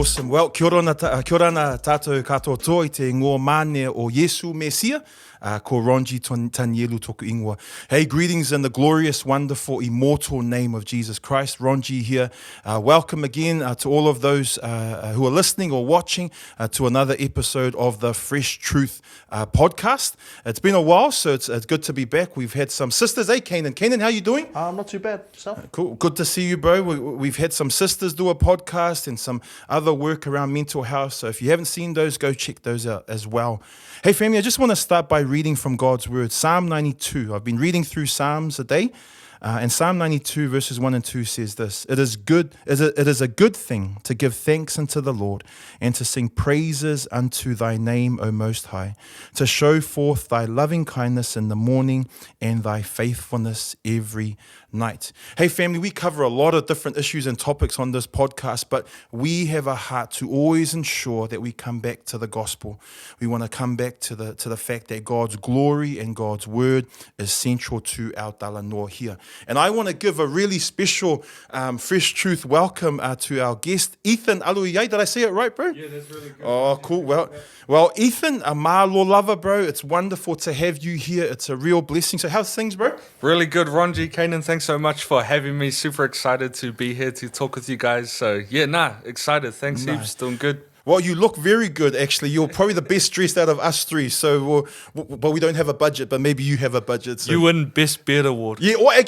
Awesome. Well, kia ora tātou katoa toa I te ngō mane o Yesu Mesia, ko Ronji Tanielu toku ingoa. Hey, greetings in the glorious, wonderful, immortal name of Jesus Christ. Ronji here. Welcome again to all of those who are listening or watching to another episode of the Fresh Truth podcast. It's been a while, so it's good to be back. We've had some sisters, Kanan? Kanan, how you doing? Not too bad. Yourself? Cool. Good to see you, bro. We've had some sisters do a podcast and some other work around mental health. So if you haven't seen those, go check those out as well. Hey, family, I just want to start by reading from God's word. Psalm 92. I've been reading through Psalms a day. And Psalm 92 verses 1 and 2 says this: It is a good thing to give thanks unto the Lord and to sing praises unto thy name, O Most High, to show forth thy loving kindness in the morning and thy faithfulness every night. Hey, family, we cover a lot of different issues and topics on this podcast, but we have a heart to always ensure that we come back to the gospel. We want to come back to the fact that God's glory and God's word is central to our Talanoa here. And I want to give a really special Fresh Truth welcome to our guest, Ethan Aloiai. Did I say it right, bro? Yeah, that's really good. Oh, cool. Well, Ethan, a malo lover, bro. It's wonderful to have you here. It's a real blessing. So how's things, bro? Really good, Ronji. Kanan, thanks so much for having me. Super excited to be here to talk with you guys. So, excited. Thanks, heaps. Doing good. Well, you look very good, actually. You're probably the best dressed out of us three. So, but we don't have a budget, but maybe you have a budget. So. You win Best Beard Award. Yeah, well, I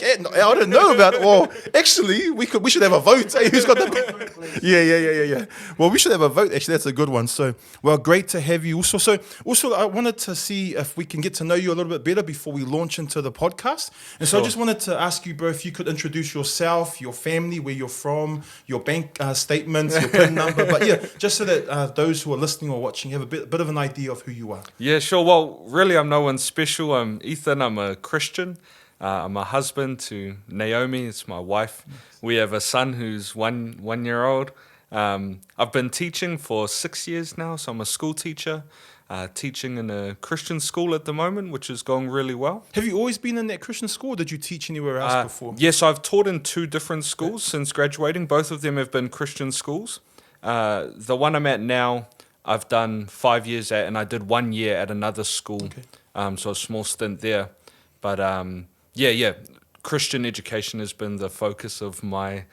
don't know about it. Well, actually, we should have a vote. Hey, who's got the? Yeah. Well, we should have a vote. Actually, that's a good one. So, well, great to have you. Also, I wanted to see if we can get to know you a little bit better before we launch into the podcast. And so, I just wanted to ask you, bro, if you could introduce yourself, your family, where you're from, your bank statements, your PIN number. But yeah, just so that those who are listening or watching have a bit of an idea of who you are. Yeah, sure. Well, really, I'm no one special. I'm Ethan. I'm a Christian. I'm a husband to Naomi. It's my wife. We have a son who's one year old. I've been teaching for 6 years now, so I'm a school teacher, teaching in a Christian school at the moment, which is going really well. Have you always been in that Christian school, or did you teach anywhere else before? Yes, I've taught in 2 different schools since graduating. Both of them have been Christian schools. The one I'm at now, I've done 5 years at, and I did 1 year at another school. Okay. So a small stint there. But Christian education has been the focus of my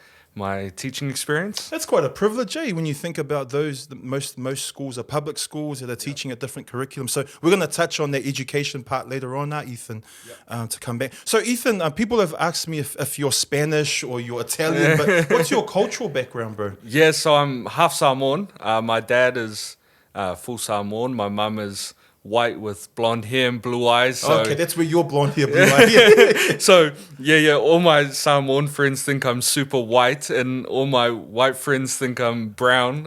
teaching experience. That's quite a privilege, when you think about those. Most schools are public schools that are teaching a different curriculum. So we're going to touch on that education part later on, Ethan, to come back. So Ethan, people have asked me if you're Spanish or you're Italian, but what's your cultural background, bro? Yeah, so I'm half Samoan. My dad is full Samoan. My mum is white with blonde hair and blue eyes. So. Okay, that's where your blonde hair, blue eyes. So, all my Samoan friends think I'm super white, and all my white friends think I'm brown.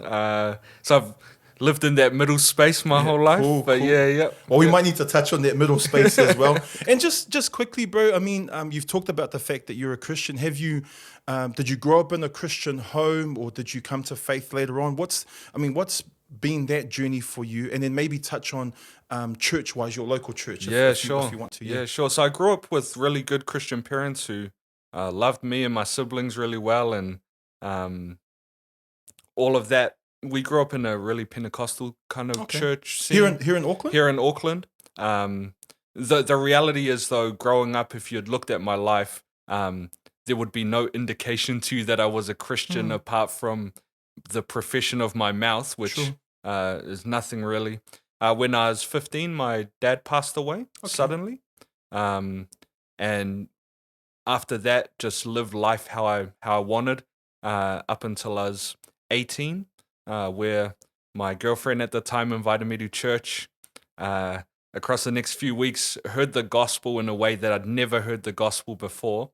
So I've lived in that middle space my whole life. Cool. Well, we might need to touch on that middle space as well. And just quickly, bro, I mean, you've talked about the fact that you're a Christian. Have you, did you grow up in a Christian home, or did you come to faith later on? What's been that journey for you? And then maybe touch on church-wise, your local church, if you want to. Yeah, sure. So I grew up with really good Christian parents who loved me and my siblings really well, and all of that. We grew up in a really Pentecostal kind of church scene. Here in Auckland? Here in Auckland. The reality is, though, growing up, if you'd looked at my life, there would be no indication to you that I was a Christian apart from the profession of my mouth, which is nothing really. When I was 15, my dad passed away suddenly. And after that, just lived life how I wanted up until I was 18, where my girlfriend at the time invited me to church. Across the next few weeks, heard the gospel in a way that I'd never heard the gospel before,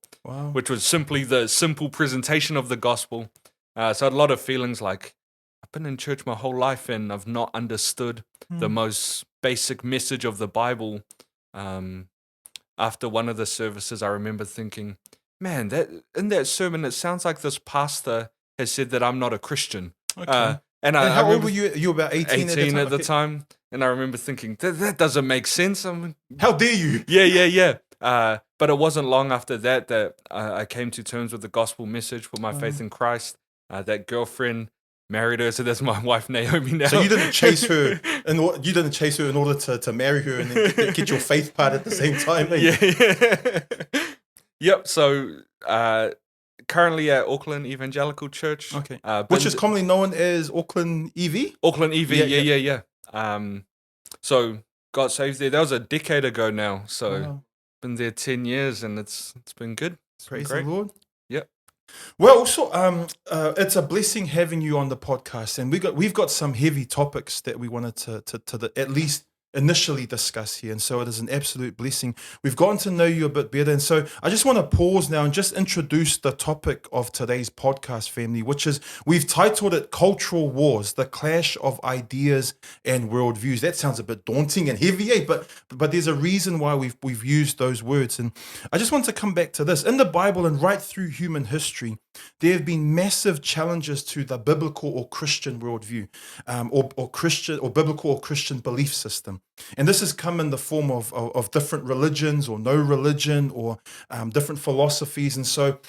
which was simply the simple presentation of the gospel. So I had a lot of feelings like, I've been in church my whole life and I've not understood the most basic message of the Bible. After one of the services, I remember thinking, man, that in that sermon, it sounds like this pastor has said that I'm not a Christian. Okay. And how old were you? You were about 18 at the time. And I remember thinking, that doesn't make sense. I mean, how dare you? Yeah. But it wasn't long after that I came to terms with the gospel message, put my faith in Christ. That girlfriend married her, so that's my wife Naomi now. So you didn't chase her, in order to marry her and then get your faith part at the same time. Eh? Yeah. Yep. So currently at Auckland Evangelical Church. Okay. Which is commonly known as Auckland EV. Auckland EV. Yeah. So got saved there. That was a decade ago now. So Wow. been there 10 years, and it's been good. Praise the Lord. Yep. Well, also, it's a blessing having you on the podcast, and we've got some heavy topics that we wanted to at least initially discuss here, and so it is an absolute blessing. We've gotten to know you a bit better, and so I just want to pause now and just introduce the topic of today's podcast, family, which is, we've titled it "Cultural Wars: The Clash of Ideas and Worldviews." That sounds a bit daunting and heavy, but there's a reason why we've used those words, and I just want to come back to this. In the Bible and right through human history, there have been massive challenges to the biblical or Christian worldview, or Christian or biblical or Christian belief system. And this has come in the form of different religions or no religion, or different philosophies. And so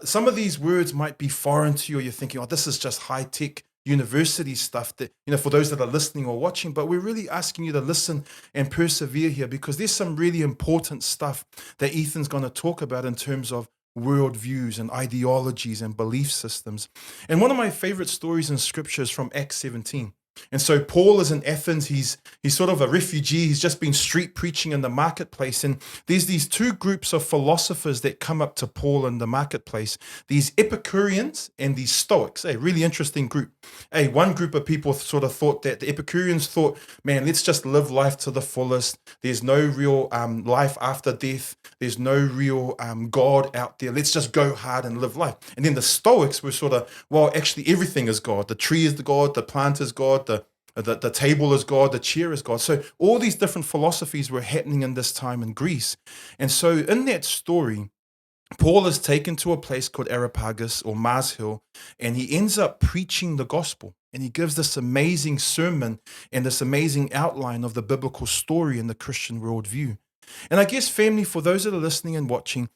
some of these words might be foreign to you, or you're thinking, oh, this is just high-tech university stuff that, for those that are listening or watching. But we're really asking you to listen and persevere here, because there's some really important stuff that Ethan's going to talk about in terms of worldviews and ideologies and belief systems. And one of my favorite stories in scripture is from Acts 17. And so Paul is in Athens. He's sort of a refugee. He's just been street preaching in the marketplace. And there's these two groups of philosophers that come up to Paul in the marketplace, these Epicureans and these Stoics. A really interesting group. One group of people sort of thought that the Epicureans thought, man, let's just live life to the fullest. There's no real life after death. There's no real God out there. Let's just go hard and live life. And then the Stoics were sort of, well, actually everything is God. The tree is the God, the plant is God, the table is God, the chair is God. So all these different philosophies were happening in this time in Greece. And so in that story, Paul is taken to a place called Areopagus or Mars Hill, and he ends up preaching the gospel. And he gives this amazing sermon and this amazing outline of the biblical story in the Christian worldview. And I guess, family, for those that are listening and watching,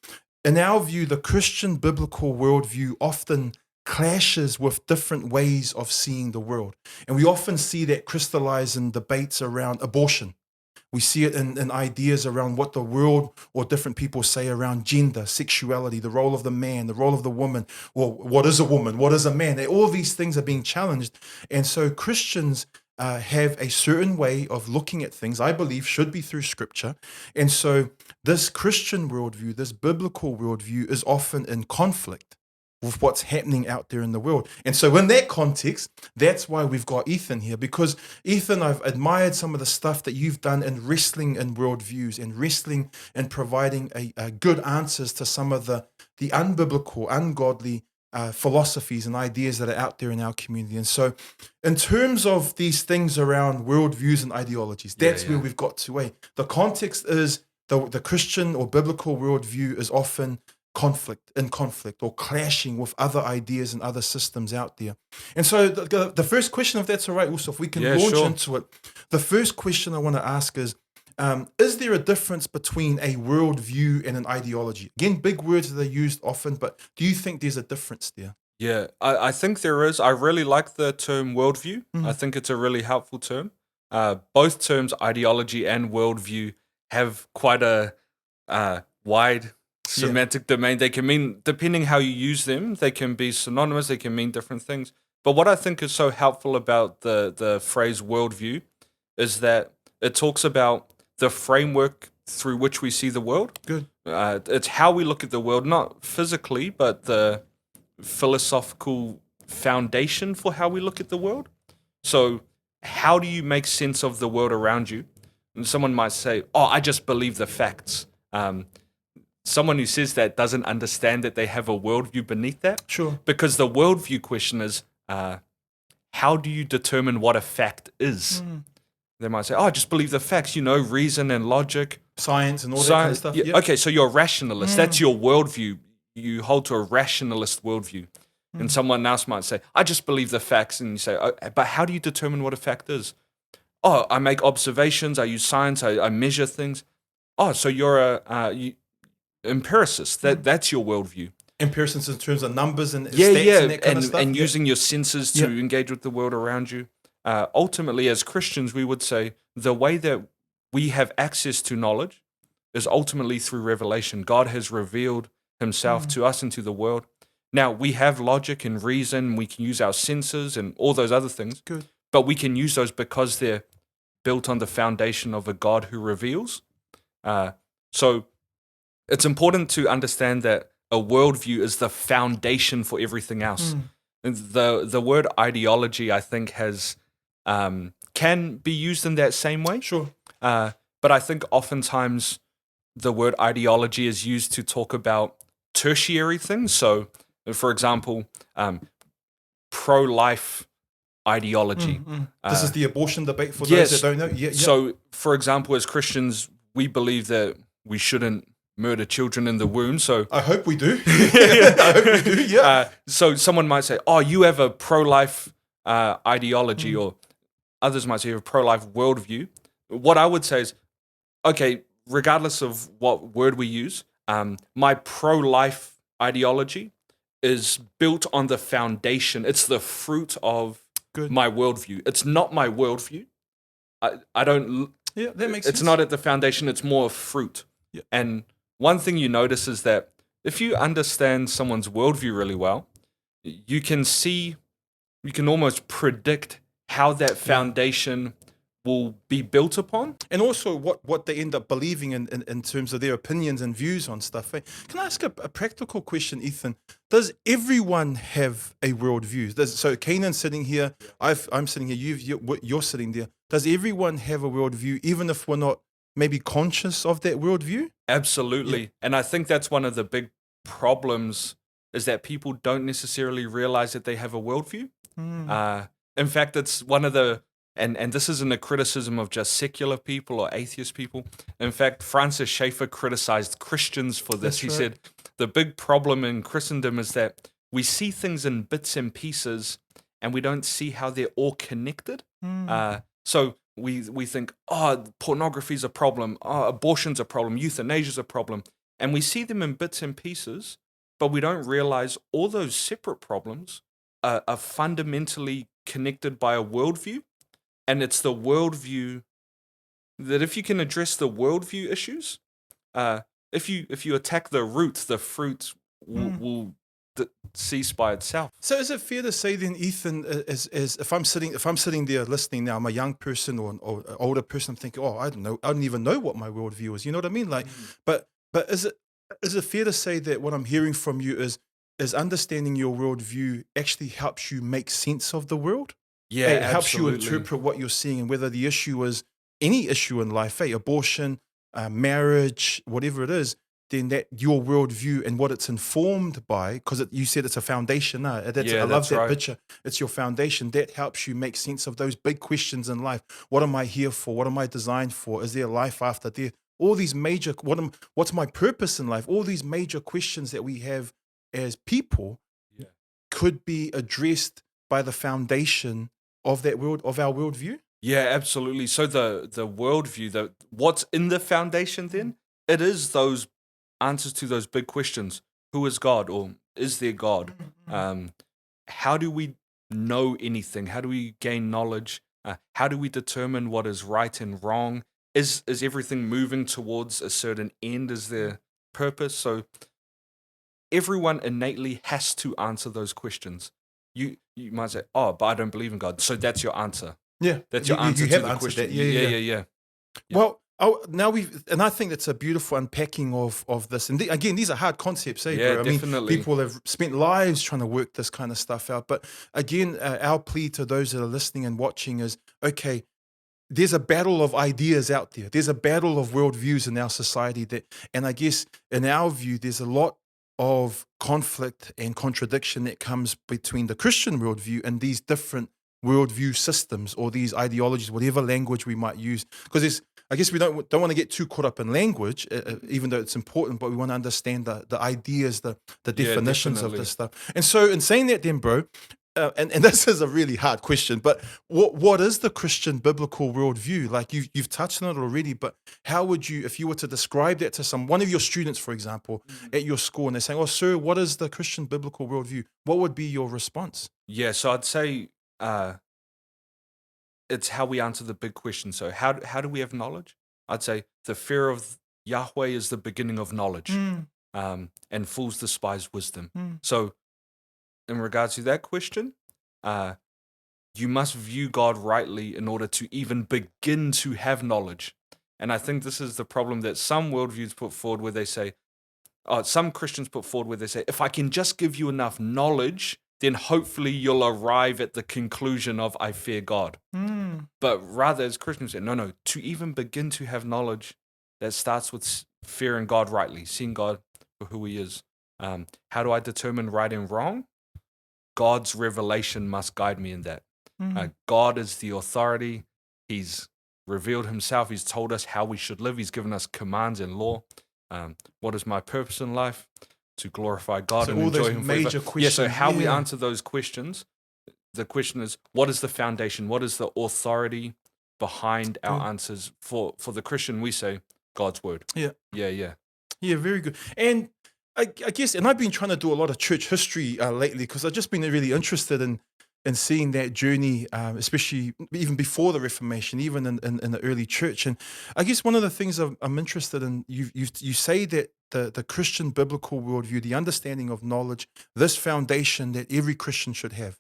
in our view, the Christian biblical worldview often clashes with different ways of seeing the world. And we often see that crystallize in debates around abortion. We see it in ideas around what the world or different people say around gender, sexuality, the role of the man, the role of the woman, or what is a woman, what is a man. All these things are being challenged. And so Christians have a certain way of looking at things, I believe, should be through scripture. And so this Christian worldview, this biblical worldview, is often in conflict with what's happening out there in the world. And so in that context, that's why we've got Ethan here, because Ethan, I've admired some of the stuff that you've done in wrestling in worldviews and wrestling and providing a good answers to some of the unbiblical, ungodly philosophies and ideas that are out there in our community. And so in terms of these things around worldviews and ideologies, that's where we've got to. The context is the Christian or biblical worldview is often in conflict or clashing with other ideas and other systems out there. And so the first question, if that's all right, also, if we can launch into it, the first question I want to ask is there a difference between a worldview and an ideology? Again, big words that are used often, but do you think there's a difference there? Yeah, I think there is. I really like the term worldview. I think it's a really helpful term. Both terms, ideology and worldview, have quite a wide semantic domain. They can mean, depending how you use them, they can be synonymous, they can mean different things. But what I think is so helpful about the phrase worldview is that it talks about the framework through which we see the world. Good. It's how we look at the world, not physically, but the philosophical foundation for how we look at the world. So how do you make sense of the world around you? And someone might say, oh, I just believe the facts. Someone who says that doesn't understand that they have a worldview beneath that. Sure. Because the worldview question is, how do you determine what a fact is? They might say, oh, I just believe the facts, reason and logic. Science and all that kind of stuff. Yeah. Okay, so you're a rationalist. That's your worldview. You hold to a rationalist worldview. And someone else might say, I just believe the facts. And you say, oh, but how do you determine what a fact is? Oh, I make observations. I use science. I measure things. Oh, so you're a empiricist. That's your worldview. Comparisons in terms of numbers and Yeah, stats yeah, and that kind of stuff. and Yeah. using your senses to Yeah. engage with the world around you. Ultimately, as Christians, we would say the way that we have access to knowledge is ultimately through revelation. God has revealed himself to us and to the world. Now, we have logic and reason. We can use our senses and all those other things. Good. But we can use those because they're built on the foundation of a God who reveals. So it's important to understand that a worldview is the foundation for everything else. And the word ideology, I think, has can be used in that same way. Sure. But I think oftentimes the word ideology is used to talk about tertiary things. So, for example, pro-life ideology. This is the abortion debate for yes. those that don't know. Yeah. So, for example, as Christians, we believe that we shouldn't murder children in the womb. So I hope we do. I hope we do. Yeah. So someone might say, "Oh, you have a pro-life ideology," or others might say you have a pro-life worldview. What I would say is, okay, regardless of what word we use, my pro-life ideology is built on the foundation. It's the fruit of my worldview. It's not my worldview. I don't. Yeah, that makes sense. It's not at the foundation. It's more fruit. Yeah. And one thing you notice is that if you understand someone's worldview really well, you can almost predict how that foundation will be built upon. And also what they end up believing in terms of their opinions and views on stuff. Eh? Can I ask a practical question, Ethan? Does everyone have a worldview? So Kanan's sitting here, I'm sitting here, you're sitting there. Does everyone have a worldview, even if we're not maybe conscious of that worldview? Absolutely. Yeah. And I think that's one of the big problems is that people don't necessarily realize that they have a worldview. In fact, it's one of the, and this isn't a criticism of just secular people or atheist people. In fact, Francis Schaeffer criticized Christians for this. He said, the big problem in Christendom is that we see things in bits and pieces and we don't see how they're all connected. So we think, oh, pornography's a problem, oh, abortion's a problem, euthanasia's a problem. And we see them in bits and pieces, but we don't realize all those separate problems are fundamentally connected by a worldview. And it's the worldview that if you can address the worldview issues, if you attack the root, the fruit will cease by itself. So is it fair to say then, Ethan, is if I'm sitting there listening now, I'm a young person or an older person, I'm thinking, oh, I don't even know what my worldview is. You know what I mean? Like, but is it fair to say that what I'm hearing from you is understanding your worldview actually helps you make sense of the world? Yeah, it helps you absolutely. interpret what you're seeing and whether the issue is any issue in life, abortion, marriage, whatever it is, then that your worldview and what it's informed by, because you said it's a foundation. I love that picture. It's your foundation. That helps you make sense of those big questions in life. What am I here for? What am I designed for? Is there life after death? All these major, what's my purpose in life? All these major questions that we have as people could be addressed by the foundation of that world, of our worldview. Yeah, absolutely. So the worldview, what's in the foundation then, it is those answers to those big questions. Who is God, or is there God? How do we know anything? How do we gain knowledge? How do we determine what is right and wrong? Is everything moving towards a certain end? Is there purpose? So everyone innately has to answer those questions. You might say, oh, but I don't believe in God. So that's your answer. Yeah. That's your answer to the question. That. Yeah. Well, now and I think that's a beautiful unpacking of this. And again, these are hard concepts, bro? I definitely. mean, people have spent lives trying to work this kind of stuff out. But again, our plea to those that are listening and watching is, okay, there's a battle of ideas out there. There's a battle of worldviews in our society and I guess in our view, there's a lot of conflict and contradiction that comes between the Christian worldview and these different worldview systems or these ideologies, whatever language we might use. Because I guess we don't want to get too caught up in language, even though it's important, but we want to understand the ideas, the definitions of this stuff. And so in saying that then, bro, and this is a really hard question, but what is the Christian biblical worldview? Like you've touched on it already, but how would you, if you were to describe that to one of your students, for example, at your school, and they're saying, "Oh, sir, what is the Christian biblical worldview?" What would be your response? Yeah, so I'd say it's how we answer the big question. So how do we have knowledge? I'd say the fear of Yahweh is the beginning of knowledge, and fools despise wisdom. So in regards to that question, you must view God rightly in order to even begin to have knowledge. And I think this is the problem that some worldviews put forward where they say, some Christians put forward where they say, if I can just give you enough knowledge, then hopefully you'll arrive at the conclusion of I fear God. But rather, as Christians say, no, to even begin to have knowledge, that starts with fearing God rightly, seeing God for who he is. How do I determine right and wrong? God's revelation must guide me in that. God is the authority. He's revealed himself. He's told us how we should live. He's given us commands and law. What is my purpose in life? To glorify God So and all enjoy those him major forever. questions. So how we Yeah. answer those questions, the question is, what is the foundation? What is the authority behind our answers? For the Christian, we say God's word. Yeah. Yeah, Very good. And I guess, and I've been trying to do a lot of church history lately because I've just been really interested in seeing that journey, especially even before the Reformation, even in the early church. And I guess one of the things I'm interested in, you say that the Christian biblical worldview, the understanding of knowledge, this foundation that every Christian should have,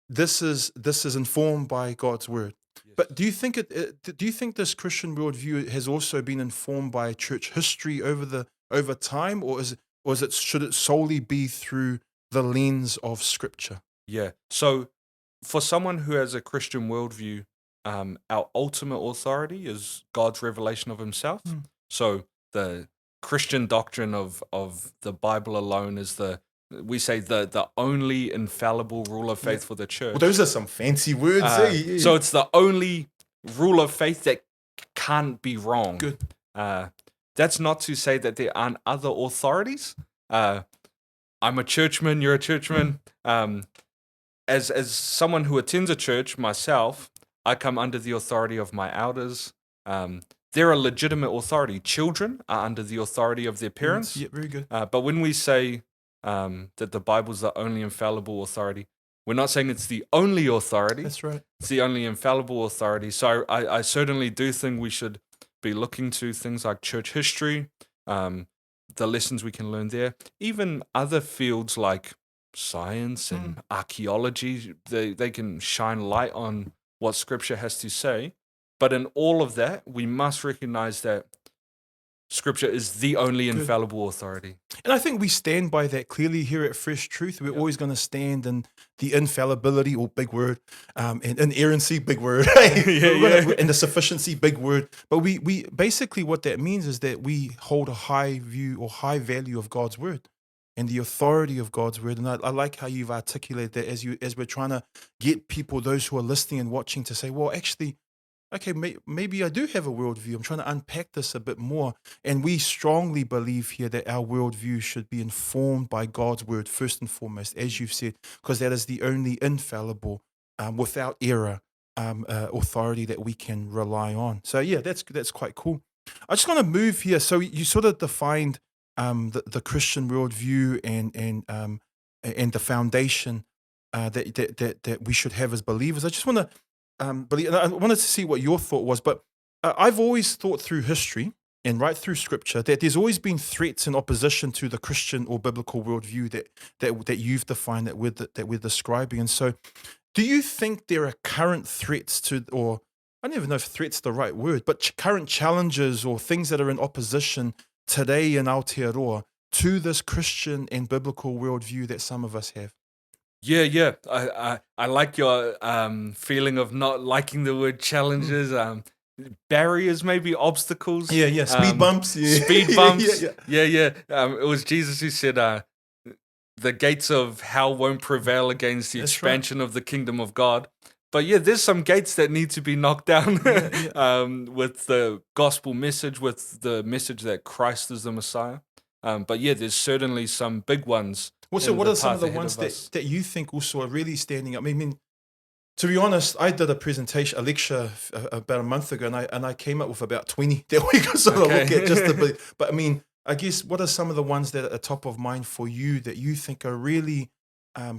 this is informed by God's word. Yes. But do you think this Christian worldview has also been informed by church history over time, or should it solely be through the lens of Scripture? Yeah. So for someone who has a Christian worldview, our ultimate authority is God's revelation of himself. So the Christian doctrine of the Bible alone is we say the only infallible rule of faith for the church. Well, those are some fancy words. Eh? So it's the only rule of faith that can't be wrong. Good. That's not to say that there aren't other authorities. I'm a churchman, you're a churchman. As someone who attends a church myself, I come under the authority of my elders. They're a legitimate authority. Children are under the authority of their parents. Yeah, very good. But when we say that the Bible's the only infallible authority, we're not saying it's the only authority. That's right. It's the only infallible authority. So I certainly do think we should be looking to things like church history, the lessons we can learn there, even other fields like science and archaeology. They can shine light on what Scripture has to say. But in all of that, we must recognize that Scripture is the only infallible authority. And I think we stand by that clearly here at Fresh Truth. We're always going to stand in the infallibility, or big word, and inerrancy, big word, and the sufficiency, big word. But we basically, what that means is that we hold a high view or high value of God's word and the authority of God's word. And I like how you've articulated that as we're trying to get people, those who are listening and watching, to say, well, actually, okay, maybe I do have a worldview. I'm trying to unpack this a bit more. And we strongly believe here that our worldview should be informed by God's word first and foremost, as you've said, because that is the only infallible, without error, authority that we can rely on. So yeah, that's quite cool. I just want to move here. So you sort of defined the Christian worldview and the foundation that we should have as believers. I just want to I wanted to see what your thought was, but I've always thought through history and right through Scripture that there's always been threats in opposition to the Christian or biblical worldview that you've defined, that we're describing. And so, do you think there are current threats to, or I don't even know if threat's the right word, but current challenges or things that are in opposition today in Aotearoa to this Christian and biblical worldview that some of us have? Yeah. I like your feeling of not liking the word challenges. Barriers, maybe obstacles. Yeah. Speed bumps. Yeah. Speed bumps. Yeah. It was Jesus who said, the gates of hell won't prevail against the That's expansion of the kingdom of God. But yeah, there's some gates that need to be knocked down with the gospel message, with the message that Christ is the Messiah. But yeah, there's certainly some big ones. So in what the are some of path the ahead ones of us. that you think also are really standing up? I mean, to be honest, I did a lecture about a month ago, and I came up with about 20 that we could sort of Okay. look at just a bit. But I mean, I guess what are some of the ones that are top of mind for you that you think are really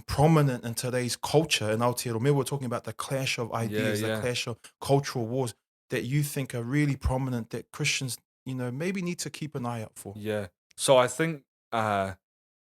prominent in today's culture in Aotearoa? Maybe we're talking about the clash of ideas, the Yeah. clash of cultural wars that you think are really prominent that Christians, maybe need to keep an eye out for. Yeah. So I think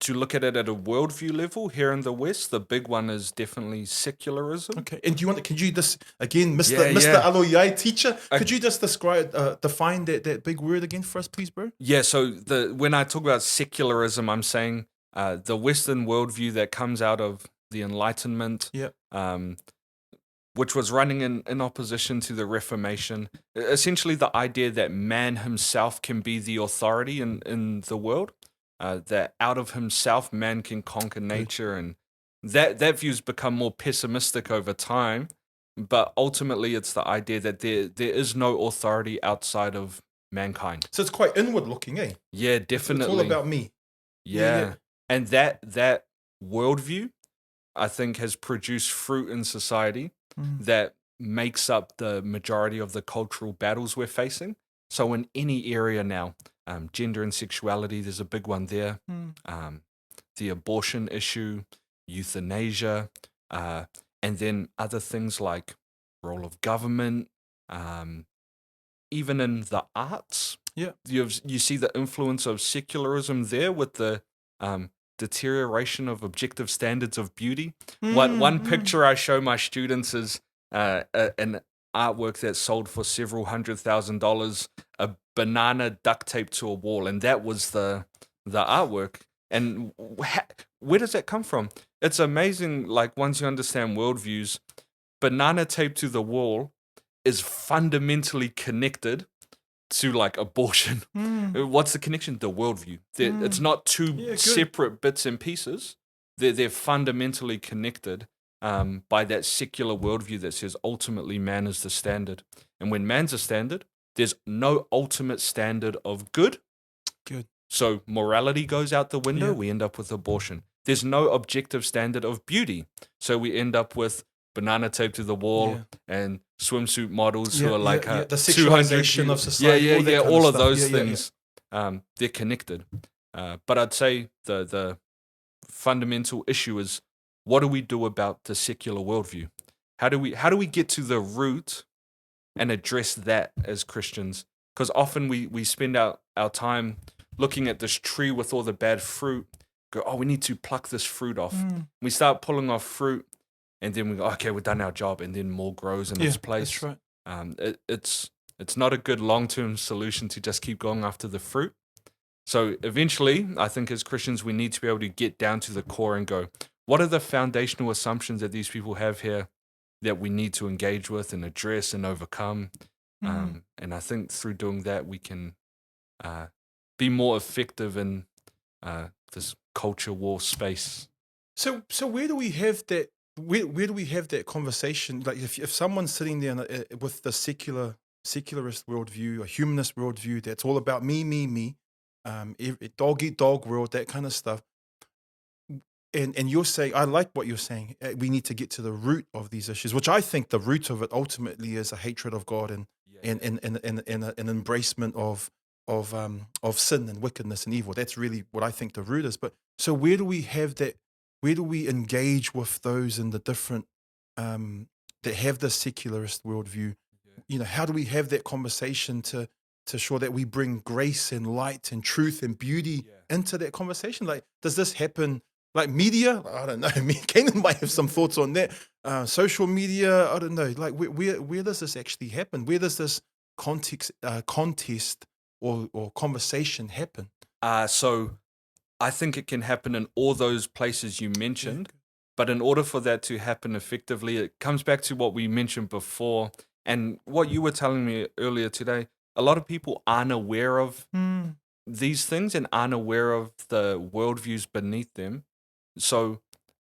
to look at it at a worldview level here in the West, the big one is definitely secularism. Okay, and could you just again, Mr. Yeah. Aloiai teacher, I- could you just define that big word again for us, please, bro? Yeah, so when I talk about secularism, I'm saying the Western worldview that comes out of the Enlightenment, Yeah. which was running in opposition to the Reformation. Essentially, the idea that man himself can be the authority in the world, that out of himself, man can conquer nature. And that view's become more pessimistic over time. But ultimately, it's the idea that there is no authority outside of mankind. So it's quite inward looking, eh? Yeah, It's definitely. all about me. Yeah. And that worldview, I think, has produced fruit in society that makes up the majority of the cultural battles we're facing. So in any area now, gender and sexuality, there's a big one there. The abortion issue, euthanasia, and then other things like role of government, even in the arts. Yeah. You see the influence of secularism there with the deterioration of objective standards of beauty. One picture I show my students is an artwork that sold for several $100,000, a banana duct taped to a wall, and that was the artwork. And where does that come from? It's amazing. Like, once you understand worldviews, banana taped to the wall is fundamentally connected to like abortion. What's the connection? The worldview. It's not two separate bits and pieces. They're fundamentally connected by that secular worldview that says ultimately man is the standard. And when man's a standard, there's no ultimate standard of good. Good. So morality goes out the window, Yeah. we end up with abortion. There's no objective standard of beauty. So we end up with banana taped to the wall and swimsuit models who are like the sexualization of society. all of those things. They're connected. But I'd say the fundamental issue is, what do we do about the secular worldview? How do we get to the root and address that as Christians? Because often we spend our time looking at this tree with all the bad fruit, go, oh, we need to pluck this fruit off. We start pulling off fruit, and then we go, okay, we've done our job, and then more grows in its place. That's right. It's not a good long-term solution to just keep going after the fruit. So eventually, I think as Christians, we need to be able to get down to the core and go, what are the foundational assumptions that these people have here that we need to engage with and address and overcome? And I think through doing that, we can be more effective in this culture war space. So where do we have that? Where do we have that conversation? Like if someone's sitting there with the secularist worldview, a humanist worldview that's all about me, dog eat dog world, that kind of stuff. And you're saying, I like what you're saying. We need to get to the root of these issues, which I think the root of it ultimately is a hatred of God and an embracement of sin and wickedness and evil. That's really what I think the root is. But so where do we have that? Where do we engage with those in the different that have the secularist worldview? How do we have that conversation to show that we bring grace and light and truth and beauty into that conversation? Like, does this happen? Like media, I don't know. I mean, Kanan might have some thoughts on that. Social media, I don't know. Like, where does this actually happen? Where does this contest or conversation happen? So I think it can happen in all those places you mentioned. But in order for that to happen effectively, it comes back to what we mentioned before and what you were telling me earlier today. A lot of people aren't aware of these things and aren't aware of the worldviews beneath them. So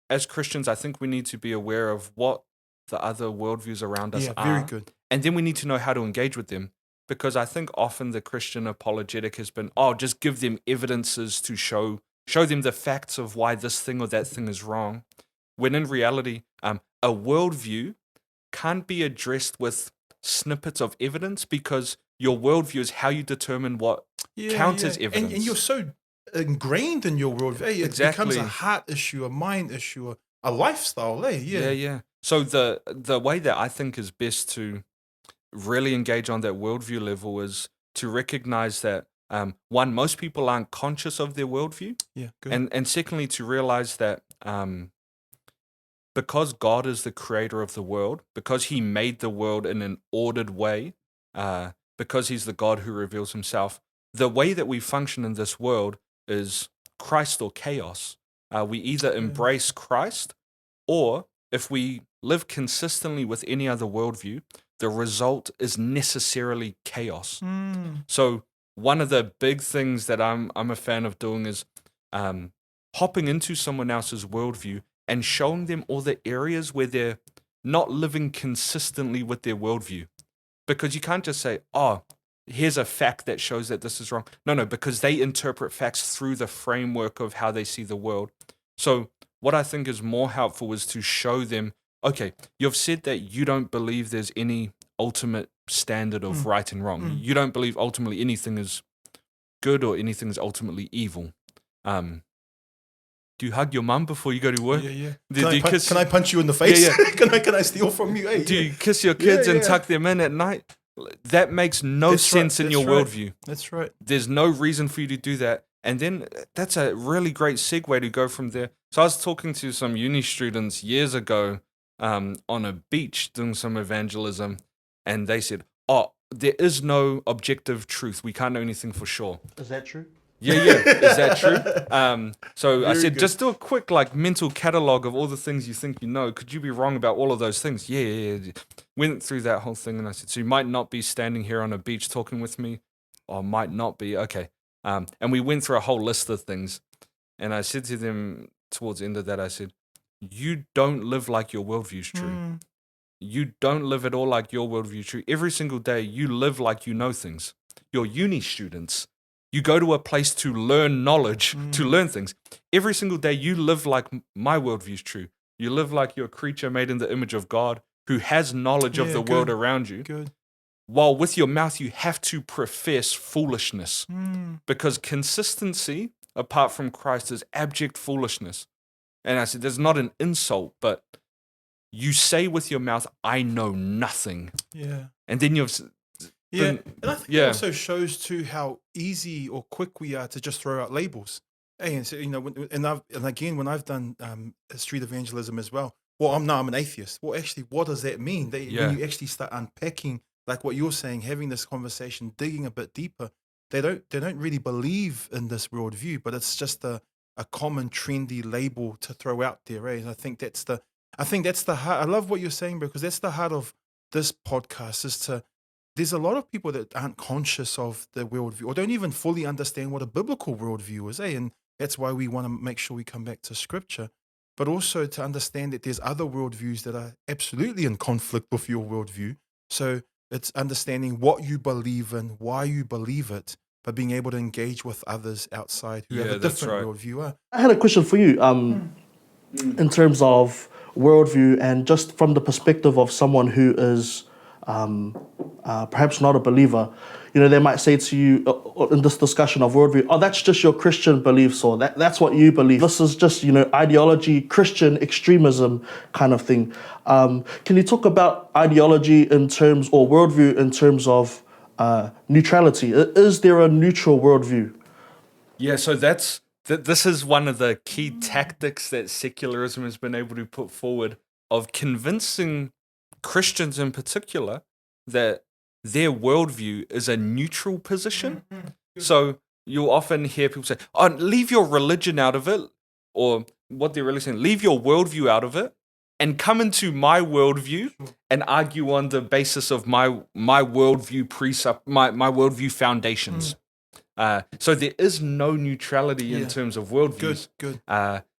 as Christians, I think we need to be aware of what the other worldviews around us are. Very good. And then we need to know how to engage with them. because I think often the Christian apologetic has been, just give them evidences to show them the facts of why this thing or that thing is wrong. When in reality, a worldview can't be addressed with snippets of evidence, because your worldview is how you determine what counts as evidence. And you're so ingrained in your worldview. Hey, it becomes a heart issue, a mind issue, a lifestyle. Hey, yeah. So the way that I think is best to really engage on that worldview level is to recognize that, one, most people aren't conscious of their worldview. Yeah, good. And secondly, to realize that because God is the creator of the world, because he made the world in an ordered way, because he's the God who reveals himself, the way that we function in this world is Christ or chaos. We either embrace Christ, or if we live consistently with any other worldview, the result is necessarily chaos. So one of the big things that I'm a fan of doing is hopping into someone else's worldview and showing them all the areas where they're not living consistently with their worldview. Because you can't just say, here's a fact that shows that this is wrong. No, because they interpret facts through the framework of how they see the world. So what I think is more helpful is to show them, okay, you've said that you don't believe there's any ultimate standard of right and wrong. You don't believe ultimately anything is good or anything is ultimately evil. Do you hug your mum before you go to work? Yeah. Can I punch you in the face? Yeah. Can I steal from you? Hey, do you kiss your kids and tuck them in at night? That makes no sense in your worldview. That's right. There's no reason for you to do that. And then that's a really great segue to go from there. So I was talking to some uni students years ago on a beach doing some evangelism, and they said, there is no objective truth. We can't know anything for sure. Is that true? Yeah. Is that true? So very I said, good. Just do a quick mental catalog of all the things you think you know. Could you be wrong about all of those things? Yeah. Went through that whole thing, and I said, so you might not be standing here on a beach talking with me, or might not be. Okay. And we went through a whole list of things, and I said to them towards the end of that, I said, you don't live like your worldview is true. You don't live at all like your worldview is true. Every single day, you live like you know things. You're uni students. You go to a place to learn knowledge, to learn things. Every single day, you live like my worldview is true. You live like you're a creature made in the image of God who has knowledge of the world around you. Good. While with your mouth, you have to profess foolishness, because consistency, apart from Christ, is abject foolishness. And I said, there's not an insult, but you say with your mouth, I know nothing. Yeah. And then you've... And I think it also shows too how easy or quick we are to just throw out labels. Hey, and so, and again, when I've done street evangelism as well, I'm an atheist. Well, actually, what does that mean? When you actually start unpacking, like what you're saying, having this conversation, digging a bit deeper, they don't really believe in this worldview, but it's just a common trendy label to throw out there, right? And I think that's the heart. I love what you're saying, because that's the heart of this podcast. There's a lot of people that aren't conscious of the worldview or don't even fully understand what a biblical worldview is, and that's why we want to make sure we come back to Scripture, but also to understand that there's other worldviews that are absolutely in conflict with your worldview. So it's understanding what you believe in, why you believe it, but being able to engage with others outside who have a different worldview. I had a question for you in terms of worldview, and just from the perspective of someone who is perhaps not a believer. They might say to you in this discussion of worldview, that's just your Christian beliefs, or that's what you believe. This is just, ideology, Christian extremism kind of thing. Can you talk about ideology in terms, or worldview in terms of neutrality? Is there a neutral worldview? Yeah, so this is one of the key tactics that secularism has been able to put forward, of convincing Christians in particular that their worldview is a neutral position. So you'll often hear people say, leave your religion out of it, or what they're really saying, leave your worldview out of it and come into my worldview and argue on the basis of my worldview my worldview foundations. So there is no neutrality in terms of worldviews. Good.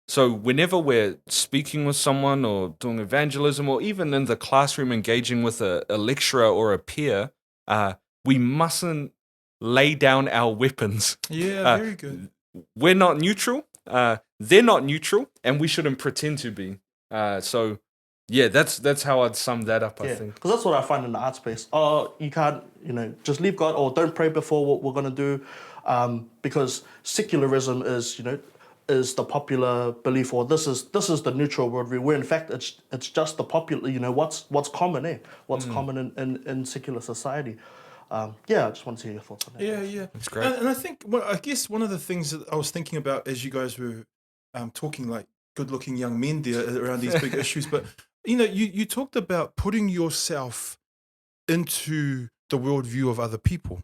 So whenever we're speaking with someone or doing evangelism, or even in the classroom engaging with a lecturer or a peer, we mustn't lay down our weapons. Yeah, very good. We're not neutral. They're not neutral, and we shouldn't pretend to be. So, yeah, that's how I'd sum that up. I Yeah, think. because that's what I find in the art space. Oh, you can't, just leave God or don't pray before what we're gonna do, because secularism is the popular belief, or this is the neutral worldview. Where in fact it's just the popular. What's common, What's common in secular society. Yeah, I just want to hear your thoughts on that. Yeah. That's great. And I think, I guess one of the things that I was thinking about as you guys were talking like good-looking young men there around these big issues, but you talked about putting yourself into the worldview of other people.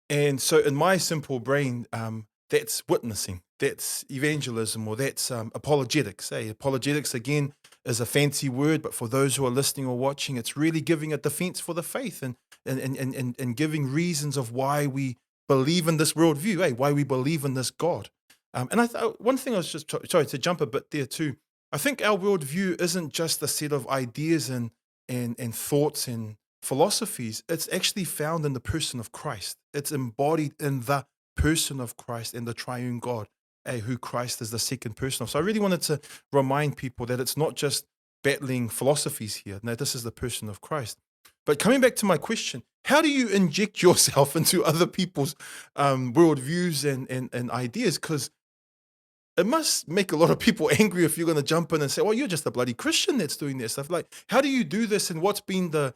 And so in my simple brain, that's witnessing, that's evangelism, or that's apologetics. Apologetics, again, is a fancy word, but for those who are listening or watching, it's really giving a defense for the faith and giving reasons of why we believe in this worldview, why we believe in this God. And one thing I was just, sorry to jump a bit there too, I think our worldview isn't just a set of ideas and thoughts and philosophies. It's actually found in the person of Christ. It's embodied in the person of Christ and the triune God, who Christ is the second person of. So I really wanted to remind people that it's not just battling philosophies here. No, this is the person of Christ. But coming back to my question, how do you inject yourself into other people's worldviews and ideas? Because it must make a lot of people angry if you're going to jump in and say, well, you're just a bloody Christian that's doing this stuff. Like, how do you do this, and what's been the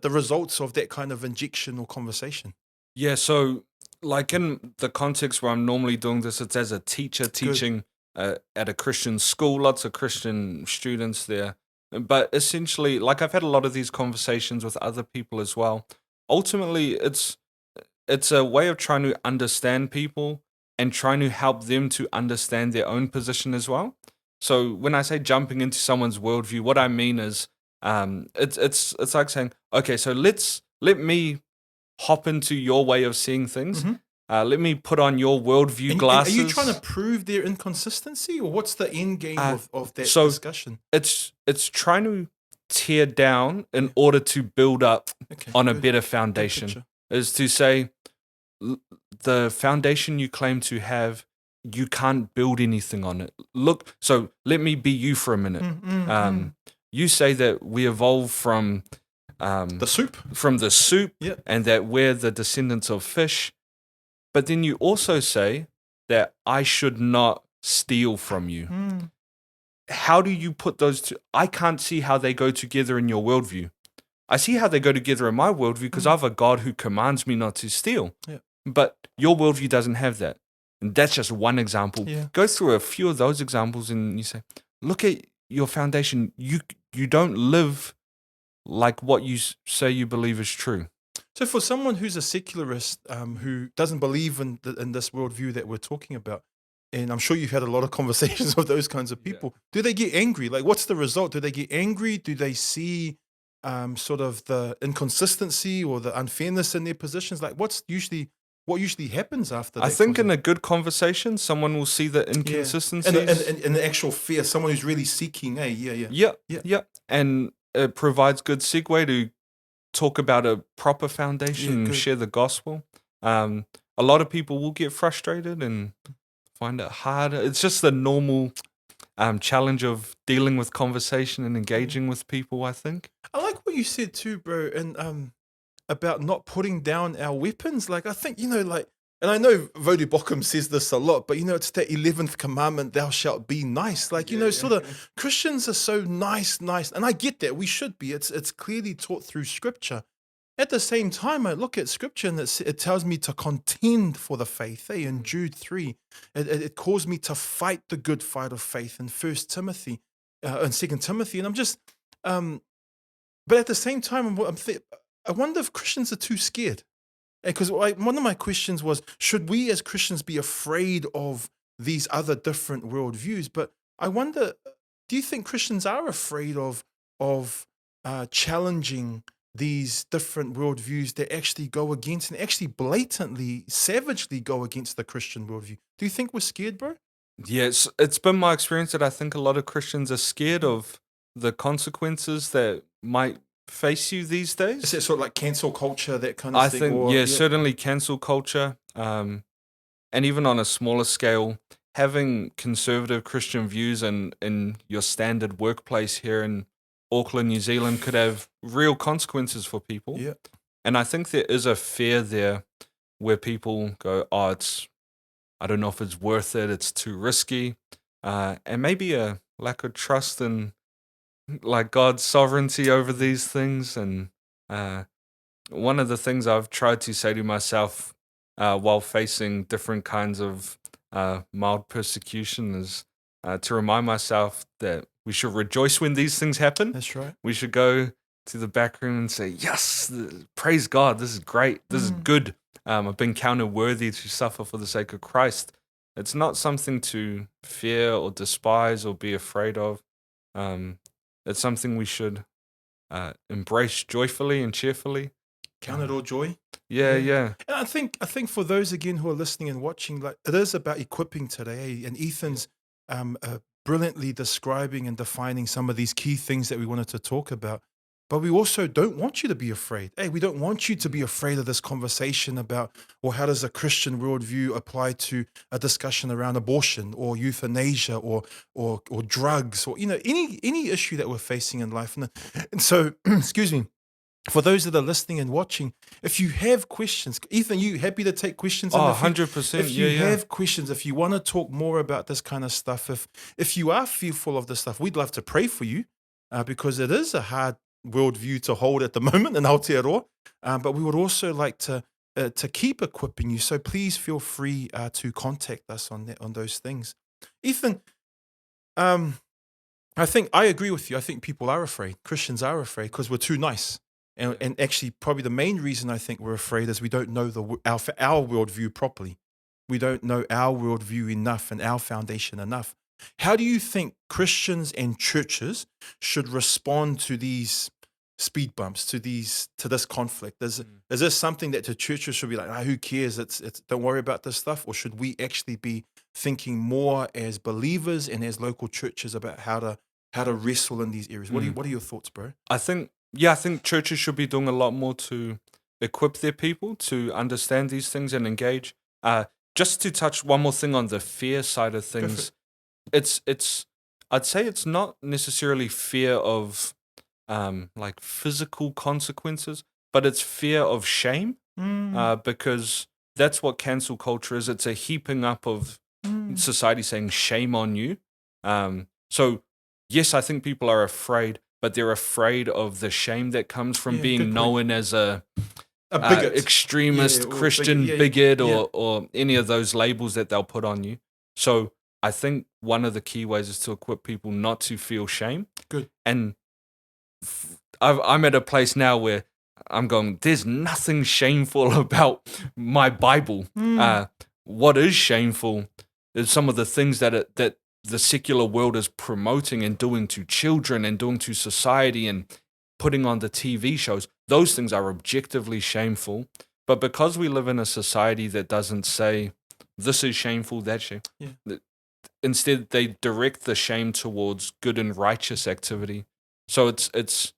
results of that kind of injection or conversation? Yeah, so like in the context where I'm normally doing this, it's as a teacher teaching at a Christian school, lots of Christian students there. But essentially, like I've had a lot of these conversations with other people as well. Ultimately, it's a way of trying to understand people and trying to help them to understand their own position as well. So when I say jumping into someone's worldview, what I mean is it's like saying, okay, so let me hop into your way of seeing things. Let me put on your worldview glasses. Are you trying to prove their inconsistency, or what's the end game of that so discussion? It's trying to tear down in order to build up on a better foundation. Is to say, the foundation you claim to have, you can't build anything on it. Look, so let me be you for a minute. You say that we evolved from the soup, and that we're the descendants of fish. But then you also say that I should not steal from you. How do you put those two? I can't see how they go together in your worldview. I see how they go together in my worldview because I have a God who commands me not to steal. Yeah. But your worldview doesn't have that. And that's just one example. Yeah. Go through a few of those examples and you say, look at your foundation. You don't live like what you say you believe is true. So for someone who's a secularist, who doesn't believe in this worldview that we're talking about, and I'm sure you've had a lot of conversations with those kinds of people, do they get angry? Like, what's the result? Do they get angry? Do they see sort of the inconsistency or the unfairness in their positions? Like, what usually happens after that? I think in a good conversation, someone will see the inconsistencies. And the actual fear, someone who's really seeking, Yeah. And it provides good segue to talk about a proper foundation and share the gospel. A lot of people will get frustrated and find it hard. It's just the normal challenge of dealing with conversation and engaging with people, I think. I like what you said too, bro, and about not putting down our weapons. Like, I think, and I know Vodi Bockham says this a lot, but it's that 11th commandment, thou shalt be nice. Like, sort of Christians are so nice. And I get that, we should be. It's clearly taught through scripture. At the same time, I look at scripture and it tells me to contend for the faith. In Jude 3, it calls me to fight the good fight of faith in 1 Timothy and 2 Timothy. And I'm just, but at the same time, I wonder if Christians are too scared. Because one of my questions was, should we as Christians be afraid of these other different worldviews? But I wonder, do you think Christians are afraid of challenging these different worldviews that actually go against and actually blatantly, savagely go against the Christian worldview? Do you think we're scared, bro? Yes, it's been my experience that I think a lot of Christians are scared of the consequences that might face you these days. Is it sort of like cancel culture, that kind of I thing? think, or, yeah, certainly cancel culture, and even on a smaller scale, having conservative Christian views in your standard workplace here in Auckland, New Zealand, could have real consequences for people. Yeah. And I think there is a fear there where people go, oh, I don't know if it's worth it, it's too risky, and maybe a lack of trust in like God's sovereignty over these things. And one of the things I've tried to say to myself while facing different kinds of mild persecution is to remind myself that we should rejoice when these things happen. That's right. We should go to the back room and say, yes, praise God, this is great, this is good. I've been counted worthy to suffer for the sake of Christ. It's not something to fear or despise or be afraid of. It's something we should embrace joyfully and cheerfully. Count it all joy. Yeah. And I think for those again who are listening and watching, like, it is about equipping today. And Ethan's brilliantly describing and defining some of these key things that we wanted to talk about. But we also don't want you to be afraid. Hey, we don't want you to be afraid of this conversation about, well, how does a Christian worldview apply to a discussion around abortion or euthanasia or drugs or any issue that we're facing in life. And so, excuse me. For those that are listening and watching, if you have questions, Ethan, you happy to take questions? Oh, 100%. If you have questions, if you want to talk more about this kind of stuff, if you are fearful of this stuff, we'd love to pray for you because it is a hard worldview to hold at the moment in Aotearoa. But we would also like to keep equipping you. So please feel free to contact us on those things. Ethan, I think I agree with you. I think people are afraid. Christians are afraid because we're too nice. And actually, probably the main reason I think we're afraid is we don't know our worldview properly. We don't know our worldview enough and our foundation enough. How do you think Christians and churches should respond to these speed bumps, to this conflict? Is this something that the churches should be like, who cares? It's don't worry about this stuff, or should we actually be thinking more as believers and as local churches about how to wrestle in these areas? What are your thoughts, bro? I think churches should be doing a lot more to equip their people to understand these things and engage. Just to touch one more thing on the fear side of things, it's I'd say it's not necessarily fear of like physical consequences, but it's fear of shame, because that's what cancel culture is. It's a heaping up of society saying shame on you. So yes, I think people are afraid, but they're afraid of the shame that comes from being known as a bigot, extremist, Christian bigot, or any of those labels that they'll put on you. So I think one of the key ways is to equip people not to feel shame. Good. And I'm at a place now where I'm going, there's nothing shameful about my Bible. What is shameful is some of the things that the secular world is promoting and doing to children and doing to society and putting on the TV shows. Those things are objectively shameful. But because we live in a society that doesn't say, this is shameful, that's shameful, instead they direct the shame towards good and righteous activity. So it's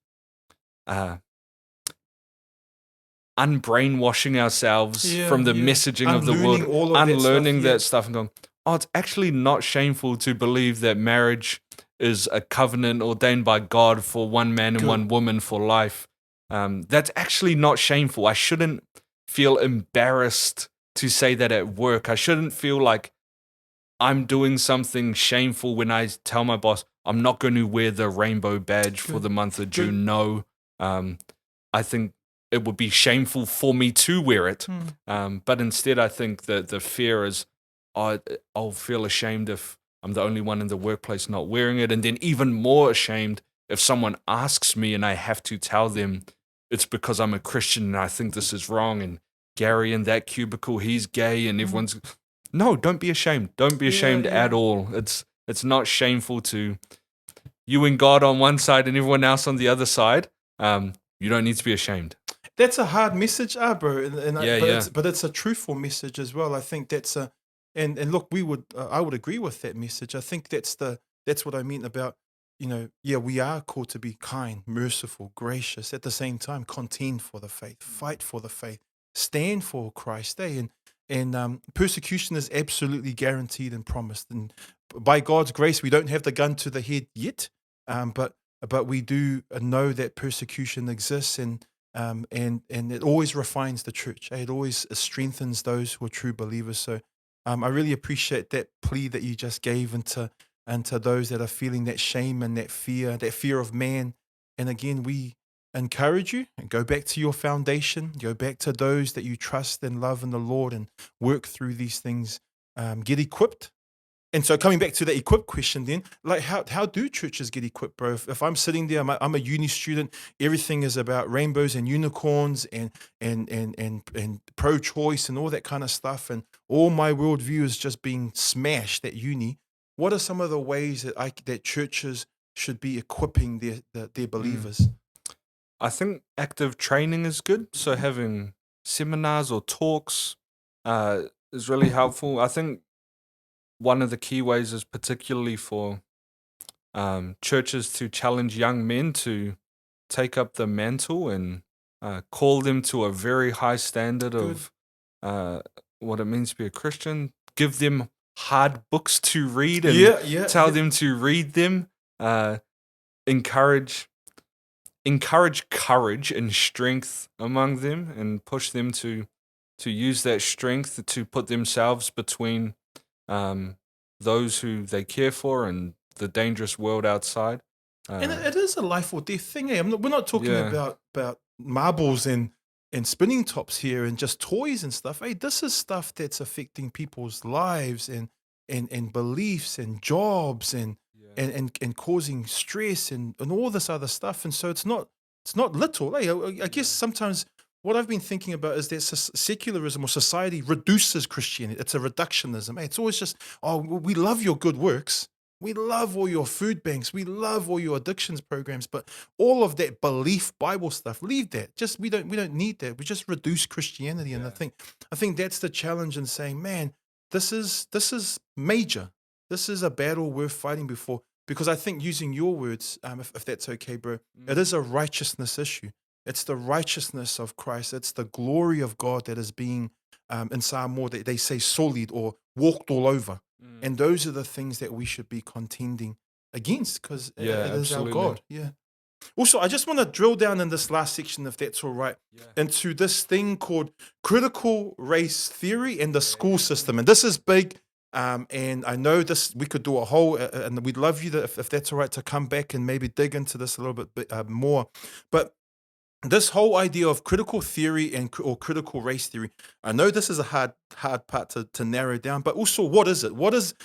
unbrainwashing ourselves from the messaging of the world, unlearning that stuff and going, oh, it's actually not shameful to believe that marriage is a covenant ordained by God for one man and one woman for life. That's actually not shameful. I shouldn't feel embarrassed to say that at work. I shouldn't feel like I'm doing something shameful when I tell my boss, I'm not going to wear the rainbow badge for the month of June. No, I think it would be shameful for me to wear it. But instead, I think that the fear is, I'll feel ashamed if I'm the only one in the workplace not wearing it. And then even more ashamed if someone asks me and I have to tell them it's because I'm a Christian and I think this is wrong. And Gary in that cubicle, he's gay and everyone's... No, don't be ashamed. Don't be ashamed at all. It's not shameful to you and God on one side and everyone else on the other side. You don't need to be ashamed. That's a hard message, bro. But it's a truthful message as well. I think that's and look, I would agree with that message. I think that's what I mean about we are called to be kind, merciful, gracious. At the same time, contend for the faith, fight for the faith, stand for Christ. And persecution is absolutely guaranteed and promised. And by God's grace, we don't have the gun to the head yet, but we do know that persecution exists, and it always refines the church. It always strengthens those who are true believers. So I really appreciate that plea that you just gave into those that are feeling that shame and that fear of man. And again, we encourage you and go back to your foundation, go back to those that you trust and love in the Lord, and work through these things. Get equipped. And so coming back to the equipped question then, like how do churches get equipped, bro? If I'm sitting there, I'm a uni student, everything is about rainbows and unicorns and pro-choice and all that kind of stuff, and all my worldview is just being smashed at uni. What are some of the ways that churches should be equipping their believers? I think active training is good. So having seminars or talks is really helpful. I think one of the key ways is particularly for churches to challenge young men to take up the mantle and call them to a very high standard of what it means to be a Christian. Give them hard books to read and tell them to read them. Encourage courage and strength among them, and push them to use that strength to put themselves between those who they care for and the dangerous world outside. And it is a life or death thing. We're not talking about marbles and spinning tops here and just toys and stuff. Hey, this is stuff that's affecting people's lives and beliefs and jobs and causing stress and all this other stuff. And so it's not little. Hey, I guess sometimes what I've been thinking about is that secularism or society reduces Christianity. It's a reductionism. Hey, it's always just, we love your good works. We love all your food banks. We love all your addictions programs. But all of that belief Bible stuff, leave that. Just we don't need that. We just reduce Christianity. And I think that's the challenge in saying, man, this is major. This is a battle worth fighting before. Because I think, using your words, if that's okay, bro, it is a righteousness issue. It's the righteousness of Christ. It's the glory of God that is being, in Samoan, they say solid or walked all over. And those are the things that we should be contending against, because it is our God. Yeah. Also, I just want to drill down in this last section, if that's all right, into this thing called critical race theory and the school system. And this is big. And I know we could do a whole, and we'd love you if that's all right, to come back and maybe dig into this a little bit more. But this whole idea of critical theory or critical race theory, I know this is a hard part to narrow down, but also, what is it? What is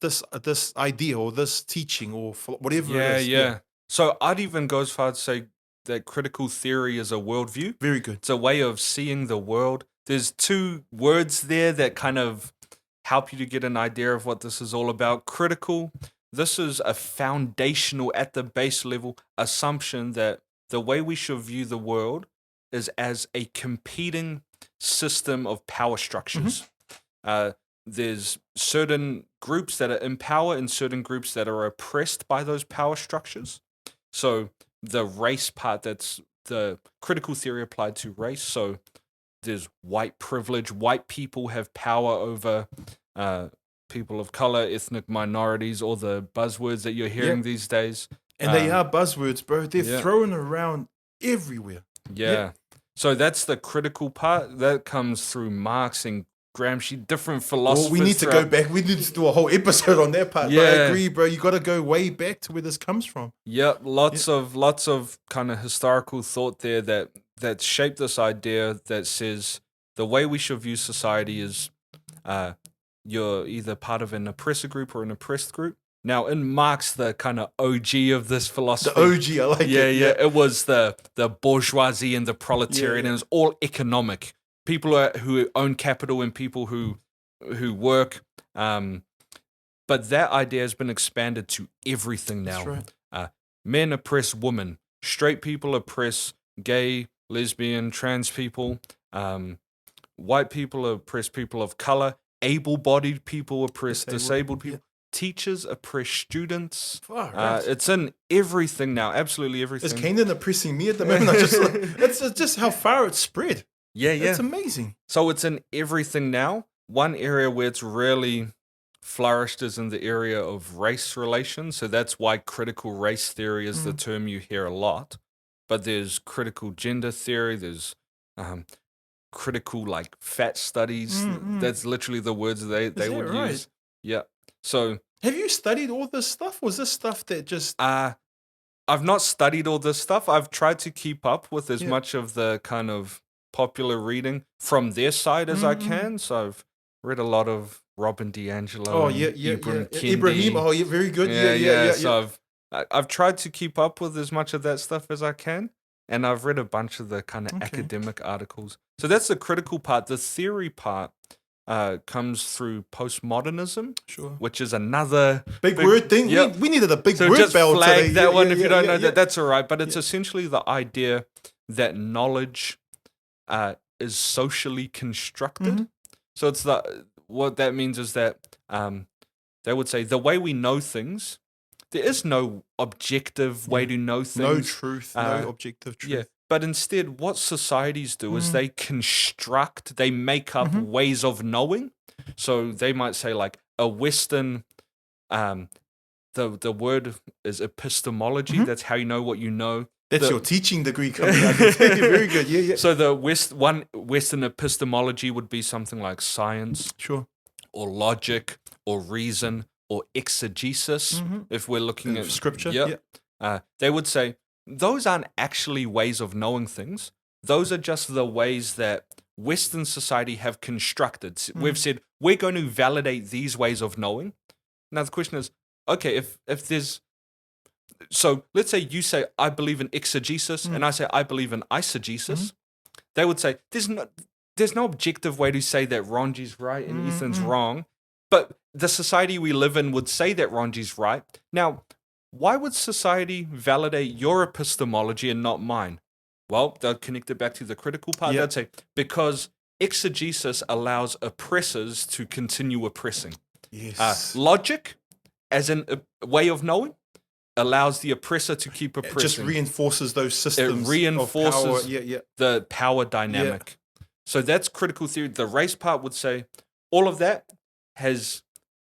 this idea or this teaching or whatever it is? Yeah. So I'd even go as far as to say that critical theory is a worldview. Very good. It's a way of seeing the world. There's two words there that kind of help you to get an idea of what this is all about. Critical, this is a foundational, at the base level, assumption that the way we should view the world is as a competing system of power structures. There's certain groups that are in power and certain groups that are oppressed by those power structures. So the race part, that's the critical theory applied to race. So there's white privilege. White people have power over people of color, ethnic minorities, all the buzzwords that you're hearing these days. And they are buzzwords, bro. They're thrown around everywhere. Yeah. So that's the critical part. That comes through Marx and Gramsci, different philosophers. Well, we need to go back. We need to do a whole episode on that part. Yeah. But I agree, bro. You got to go way back to where this comes from. Yep. Lots of kind of historical thought there that shaped this idea that says the way we should view society is you're either part of an oppressor group or an oppressed group. Now, in Marx, the kind of OG of this philosophy. The OG, I like it. Yeah. It was the bourgeoisie and the proletariat, and it was all economic. People who own capital and people who work. But that idea has been expanded to everything now. That's right. Men oppress women. Straight people oppress gay, lesbian, trans people. White people oppress people of color. Able-bodied people oppress disabled people. teachers oppress students. Far right. It's in everything now, absolutely Is everything. Canaan oppressing me at the moment? It's just how far it's spread. Yeah. It's amazing. So it's in everything now. One area where it's really flourished is in the area of race relations. So that's why critical race theory is the term you hear a lot. But there's critical gender theory. There's critical like fat studies. That's literally the words they would right? use. Yeah. So Have you studied all this stuff? Was this stuff that just I've not studied all this stuff. I've tried to keep up with as Yeah. much of the kind of popular reading from their side as I can. So I've read a lot of Robin DiAngelo. and Ibram Kendi. Ibrahim. Oh, yeah, very good. Yeah. So I've tried to keep up with as much of that stuff as I can, and I've read a bunch of the kind of academic articles. So that's the critical part. The theory part comes through postmodernism, Sure. which is another Big word thing. Yep. We needed a big So word just bell flag today. that one if you don't know yeah. that. That's all right. But it's essentially the idea that knowledge is socially constructed. So it's what that means is that they would say the way we know things, there is no objective way to know things. No truth, no objective truth. Yeah. But instead, what societies do is they construct, they make up ways of knowing. So they might say like a Western, the word is epistemology. That's how you know what you know. That's your teaching degree coming out. Very good. Yeah. So the Western epistemology would be something like science, Sure. or logic, or reason, or exegesis. If we're looking at Scripture. Yeah. They would say those aren't actually ways of knowing things. Those are just the ways that Western society have constructed. We've said we're going to validate these ways of knowing. Now the question is, okay, if there's so let's say you say I believe in exegesis and I say I believe in eisegesis. They would say there's no objective way to say that Ronji's right and Ethan's wrong, but the society we live in would say that Ronji's right. Now, why would society validate your epistemology and not mine? Well, they'll connect it back to the critical part. They'd say because exegesis allows oppressors to continue oppressing. Yes. Logic, as in a way of knowing, allows the oppressor to keep oppressing. It just reinforces those systems. It reinforces of power. the power dynamic. So that's critical theory. The race part would say all of that has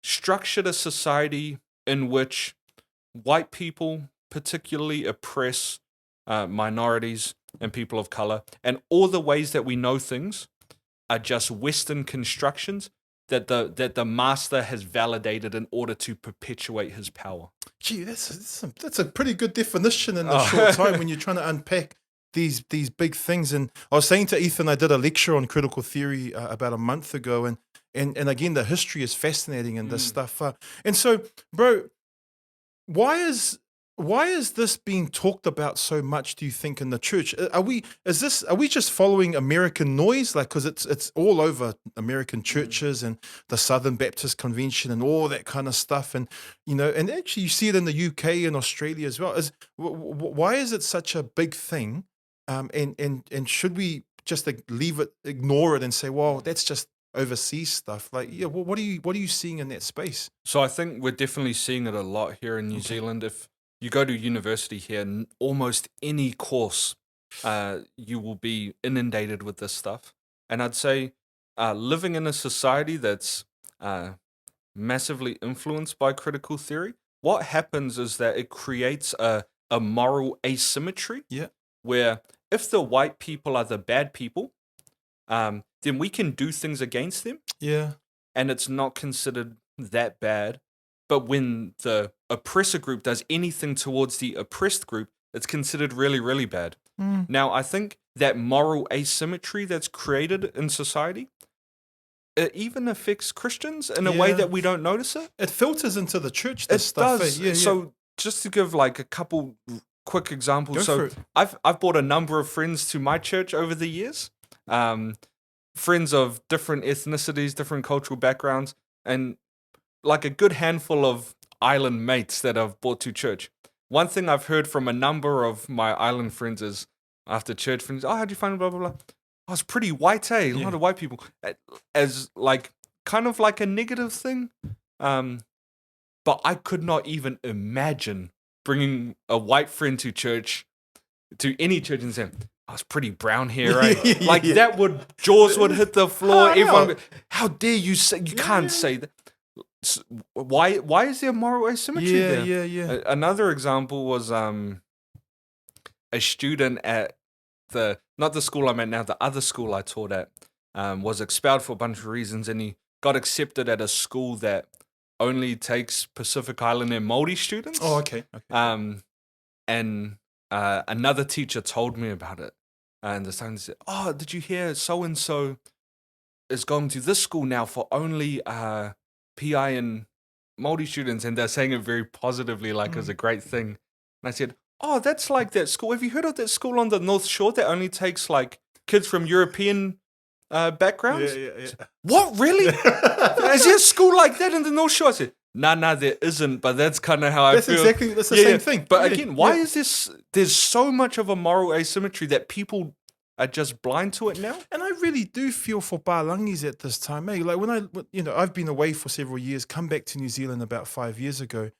structured a society in which white people particularly oppress minorities and people of color. And all the ways that we know things are just Western constructions that the master has validated in order to perpetuate his power. Gee, that's a pretty good definition in a short time when you're trying to unpack these big things. And I was saying to Ethan, I did a lecture on critical theory about a month ago, and again, the history is fascinating in this stuff. And so, bro, why is this being talked about so much, do you think, in the church? Are we just following American noise? Like, because it's all over American churches and the Southern Baptist Convention and all that kind of stuff. And, and actually you see it in the UK and Australia as well. Why is it such a big thing? And should we just ignore it and say, well, that's just overseas stuff? Like, what are you seeing in that space? So I think we're definitely seeing it a lot here in New Zealand. If you go to university here, almost any course, you will be inundated with this stuff. And I'd say living in a society that's massively influenced by critical theory, what happens is that it creates a moral asymmetry. Yeah. Where if the white people are the bad people, then we can do things against them. Yeah. And it's not considered that bad. But when the oppressor group does anything towards the oppressed group, it's considered really, really bad. Now, I think that moral asymmetry that's created in society, it even affects Christians in a way that we don't notice it. It filters into the church, It stuff. does. Yeah. So just to give like a couple quick examples. Go So for it. I've brought a number of friends to my church over the years. Friends of different ethnicities, different cultural backgrounds, and like a good handful of island mates that I've brought to church. One thing I've heard from a number of my island friends is after church, friends, how'd you find blah, blah, blah? I was pretty white, A lot of white people. As like, kind of like a negative thing. but I could not even imagine bringing a white friend to church, to any church, and saying, "I was pretty brown here, right?" Like that jaws would hit the floor. Everyone, how dare you say, you can't say that. Why is there moral asymmetry there? Yeah. Another example was a student at not the school I'm at now, the other school I taught at, was expelled for a bunch of reasons, and he got accepted at a school that only takes Pacific Islander and Māori students. Oh, okay. And another teacher told me about it, and the student said, "Oh, did you hear so and so is going to this school now for only PI and Māori students," and they're saying it very positively, like it was a great thing. And I said, "Oh, that's like that school. Have you heard of that school on the North Shore that only takes like kids from European backgrounds?" Yeah. What, really? Is there a school like that in the North Shore? I said, Nah, there isn't, but that's kind of how I feel. That's the same thing. But again, why is this, there's so much of a moral asymmetry that people are just blind to it now? And I really do feel for Palangis at this time, eh? Like when I've been away for several years, come back to New Zealand about 5 years ago,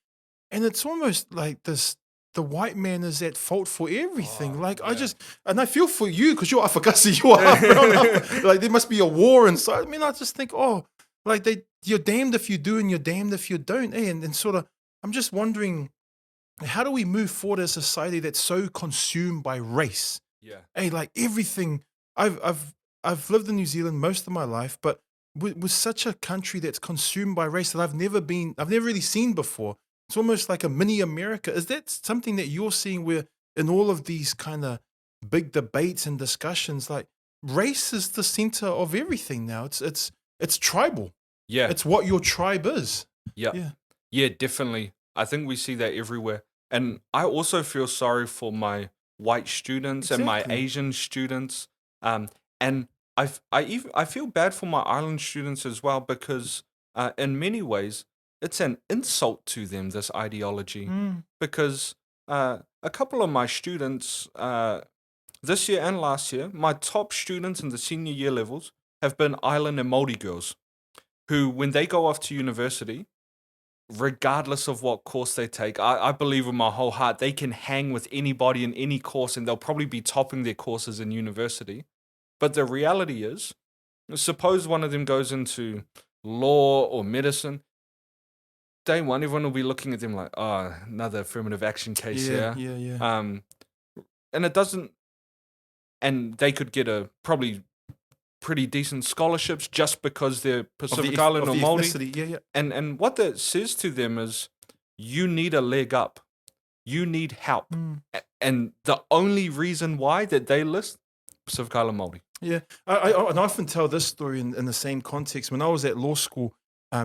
and it's almost like the white man is at fault for everything. And I feel for you because you're Afakasi, you are half brown. Like there must be a war inside. I mean, I just think, like you're damned if you do and you're damned if you don't, eh? And sort of, I'm just wondering, how do we move forward as a society that's so consumed by race? Yeah. Hey, like everything. I've lived in New Zealand most of my life, but with such a country that's consumed by race that I've never really seen before. It's almost like a mini America. Is that something that you're seeing where in all of these kind of big debates and discussions, like race is the center of everything now? It's tribal. Yeah. It's what your tribe is. Yeah, definitely. I think we see that everywhere. And I also feel sorry for my white students and my Asian students. And I feel bad for my island students as well, because in many ways it's an insult to them, this ideology. Because a couple of my students this year and last year, my top students in the senior year levels have been island and Māori girls who, when they go off to university, regardless of what course they take, I believe with my whole heart, they can hang with anybody in any course and they'll probably be topping their courses in university. But the reality is, suppose one of them goes into law or medicine, day one, everyone will be looking at them like, oh, another affirmative action case here. Yeah. And it doesn't, and they could get a probably pretty decent scholarships just because they're Pacific Island or Māori. Yeah. And what that says to them is, you need a leg up. You need help. And the only reason why that they list, Pacific Island Māori. Yeah. I often tell this story in the same context. When I was at law school,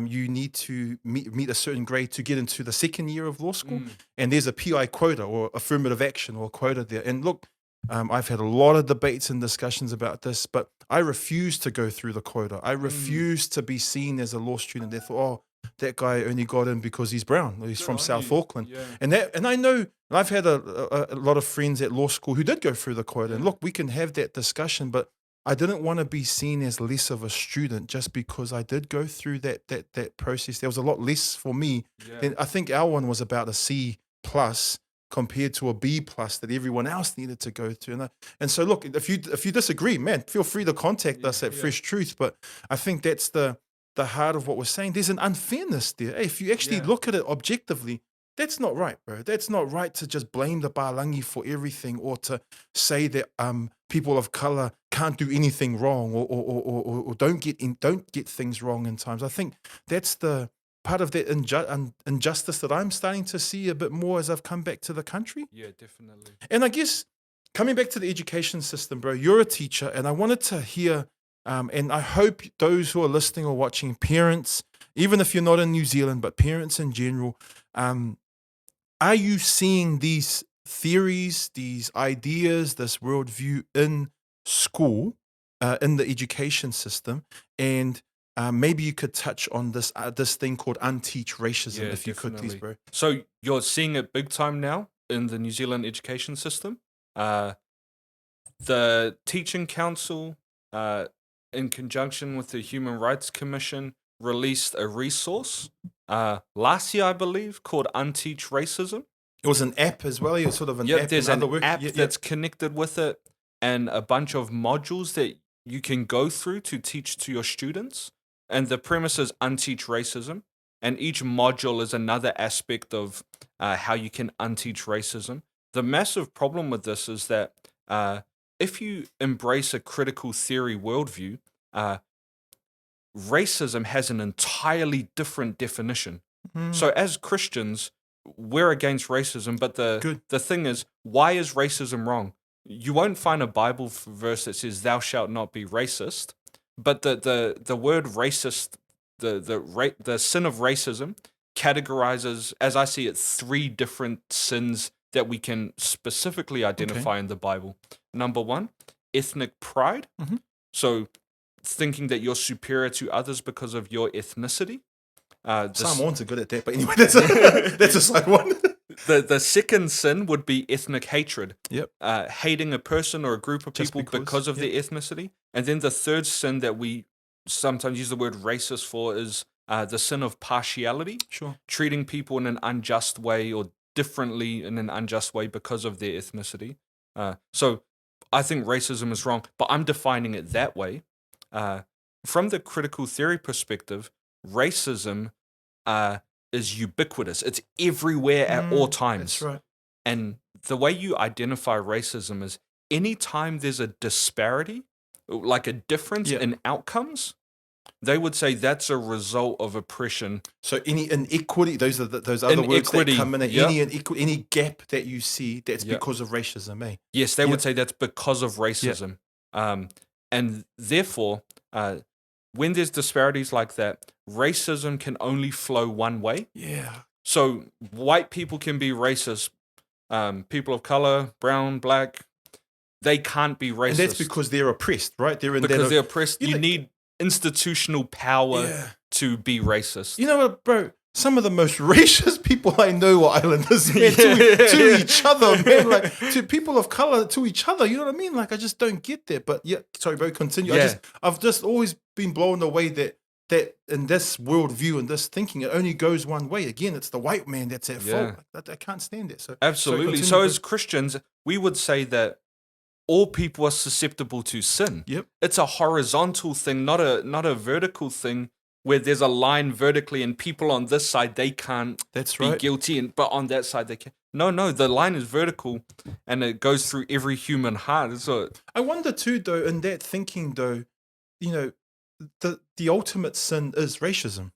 you need to meet a certain grade to get into the second year of law school. And there's a PI quota or affirmative action or quota there. And look, I've had a lot of debates and discussions about this, but I refuse to go through the quota. I refuse to be seen as a law student. They thought, that guy only got in because he's brown. Or he's from South Auckland. Yeah. And I know, and I've had a lot of friends at law school who did go through the quota. And look, we can have that discussion, but I didn't want to be seen as less of a student just because I did go through that process. There was a lot less for me. And I think our one was about a C plus compared to a B plus that everyone else needed to go through. And so look, if you disagree, man, feel free to contact us at Fresh Truth. But I think that's the heart of what we're saying. There's an unfairness there. Hey, if you actually look at it objectively, that's not right, bro. That's not right to just blame the Palangi for everything, or to say that people of color can't do anything wrong, or don't get things wrong in times. I think that's the part of that injustice that I'm starting to see a bit more as I've come back to the country. Yeah, definitely. And I guess coming back to the education system, bro, you're a teacher, and I wanted to hear, and I hope those who are listening or watching, parents, even if you're not in New Zealand, but parents in general, are you seeing these theories, these ideas, this worldview in school, in the education system? And maybe you could touch on this thing called unteach racism, if you could, please, bro. So you're seeing it big time now in the New Zealand education system. The Teaching Council, in conjunction with the Human Rights Commission, released a resource last year, I believe, called Unteach Racism. It was an app as well. It's sort of an Yep, app. there's in an other words. app Yeah, that's connected with it, and a bunch of modules that you can go through to teach to your students. And the premise is unteach racism, and each module is another aspect of how you can unteach racism. The massive problem with this is that if you embrace a critical theory worldview, racism has an entirely different definition. So as Christians, we're against racism, but the thing is, why is racism wrong? You won't find a Bible verse that says thou shalt not be racist, but the word racist, the sin of racism categorizes, as I see it, 3 different sins that we can specifically identify in the Bible. Number 1, ethnic pride. So thinking that you're superior to others because of your ethnicity. Samoans are good at that, but anyway, that's a side one. The second sin would be ethnic hatred. Yep. Hating a person or a group of Just people because of their ethnicity. And then the third sin that we sometimes use the word racist for is the sin of partiality. Sure. Treating people in an unjust way or differently in an unjust way because of their ethnicity. So I think racism is wrong, but I'm defining it that way. From the critical theory perspective, racism is ubiquitous. It's everywhere at all times. That's right. And the way you identify racism is anytime there's a disparity, like a difference in outcomes, they would say that's a result of oppression. So any inequity, those are those other words that come in. Any gap that you see, that's because of racism, eh? Yes, they would say that's because of racism. And therefore, when there's disparities like that, racism can only flow one way. Yeah. So white people can be racist. People of color, brown, black, they can't be racist. And that's because they're oppressed, right? They're oppressed. You need institutional power to be racist. You know what, bro? Some of the most racist people I know are islanders, man, to each other, man. Like, to people of color, to each other. You know what I mean? Like, I just don't get that. But sorry, bro, continue. I've just always been blown away that in this worldview and this thinking, it only goes one way. Again, it's the white man that's at fault. I can't stand it. So absolutely. So as Christians, we would say that all people are susceptible to sin. Yep. It's a horizontal thing, not a vertical thing where there's a line vertically and people on this side, they can't be guilty, but on that side they can. No, the line is vertical and it goes through every human heart. So I wonder too, though, in that thinking, though, you know, the ultimate sin is racism.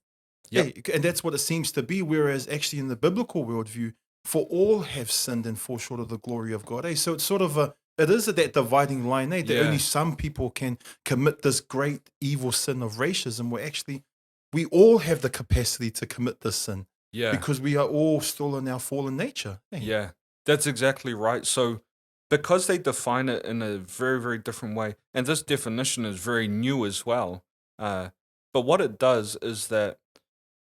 Yep. And that's what it seems to be, whereas actually in the biblical worldview, for all have sinned and fall short of the glory of God. So it's sort of it is that dividing line, that only some people can commit this great evil sin of racism, where actually we all have the capacity to commit this sin. Yeah. Because we are all still in our fallen nature. Yeah, that's exactly right. So because they define it in a very, very different way, and this definition is very new as well, but what it does is that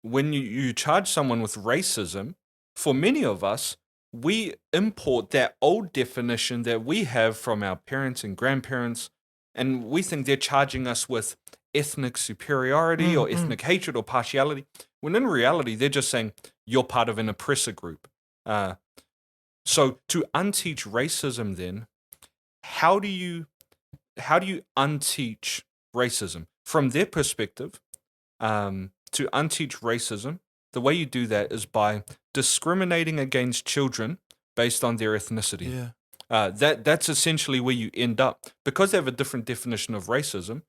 when you charge someone with racism, for many of us, we import that old definition that we have from our parents and grandparents, and we think they're charging us with ethnic superiority or ethnic hatred or partiality, when in reality, they're just saying, you're part of an oppressor group. So to unteach racism then, how do you unteach racism? From their perspective, to unteach racism, the way you do that is by discriminating against children based on their ethnicity. Yeah. That's essentially where you end up. Because they have a different definition of racism,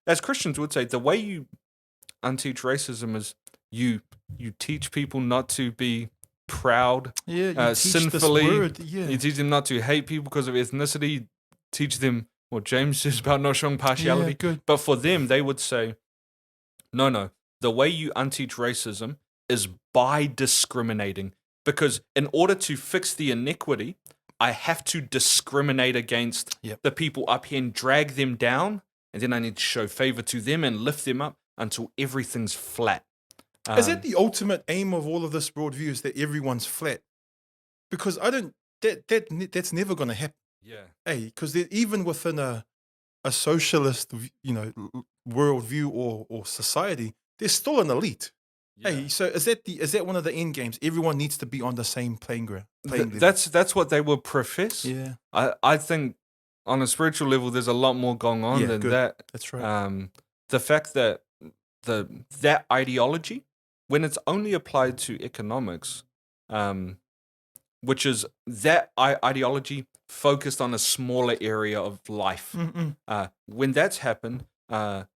as Christians would say, the way you unteach racism is you teach people not to be proud, sinfully. You teach them not to hate people because of ethnicity. Teach them what James says about not showing partiality. Yeah, good. But for them, they would say, no. The way you unteach racism is by discriminating. Because in order to fix the inequity, I have to discriminate against the people up here and drag them down. And then I need to show favor to them and lift them up until everything's flat. Is that the ultimate aim of all of this worldview, is that everyone's flat? Because that's never going to happen. Yeah. Hey, because even within a socialist, worldview or society, there's still an elite. Hey, so is that one of the end games? Everyone needs to be on the same playing level. That's what they will profess. Yeah. I think on a spiritual level, there's a lot more going on Yeah, than good. that. That's right. The fact that that ideology, when it's only applied to economics, which is that ideology focused on a smaller area of life. When that's happened,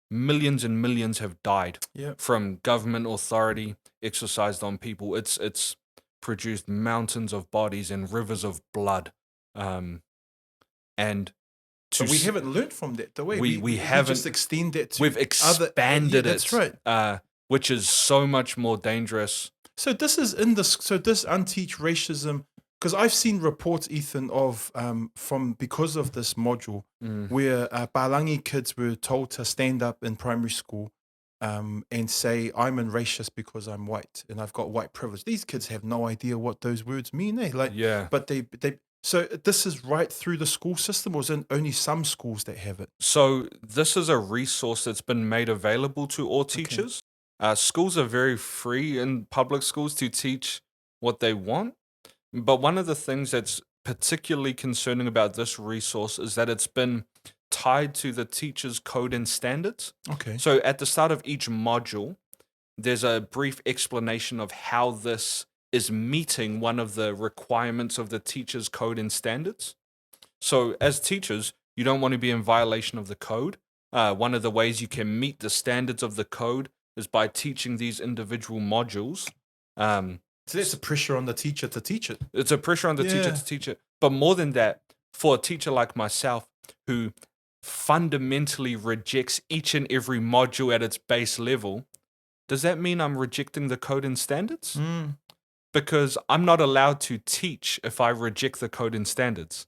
millions and millions have died Yep. from government authority exercised on people. It's produced mountains of bodies and rivers of blood. And But we haven't learned from that, the way we just haven't extend that to we've expanded that's it. right. Which is so much more dangerous. So this is in this. So this unteach racism, because I've seen reports, Ethan, of from because of this module where Palagi kids were told to stand up in primary school and say, "I'm a racist because I'm white and I've got white privilege." These kids have no idea what those words mean. Yeah. But they. So this is right through the school system, or is it only some schools that have it? So this is a resource that's been made available to all teachers. Schools are very free in public schools to teach what they want. But one of the things that's particularly concerning about this resource is that it's been tied to the teacher's code and standards. Okay. So at the start of each module, there's a brief explanation of how this is meeting one of the requirements of the teacher's code and standards. So as teachers, you don't want to be in violation of the code. One of the ways you can meet the standards of the code is by teaching these individual modules. So that's a pressure on the teacher to teach it. It's a pressure on the teacher to teach it. But more than that, for a teacher like myself, who fundamentally rejects each and every module at its base level, does that mean I'm rejecting the code and standards? Because I'm not allowed to teach if I reject the code and standards.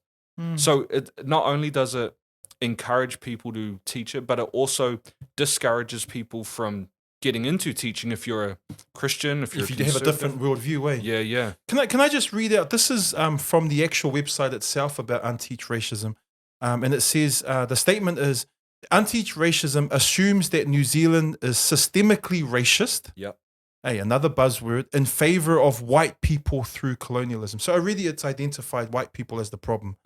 So it not only does it encourage people to teach it, but it also discourages people from getting into teaching if you're a Christian, if you have a different worldview, way. Yeah. Can I just read out? This is from the actual website itself about unteach racism, and it says the statement is unteach racism assumes that New Zealand is systemically racist. Yep. Hey, another buzzword in favor of white people through colonialism. So already it's identified white people as the problem.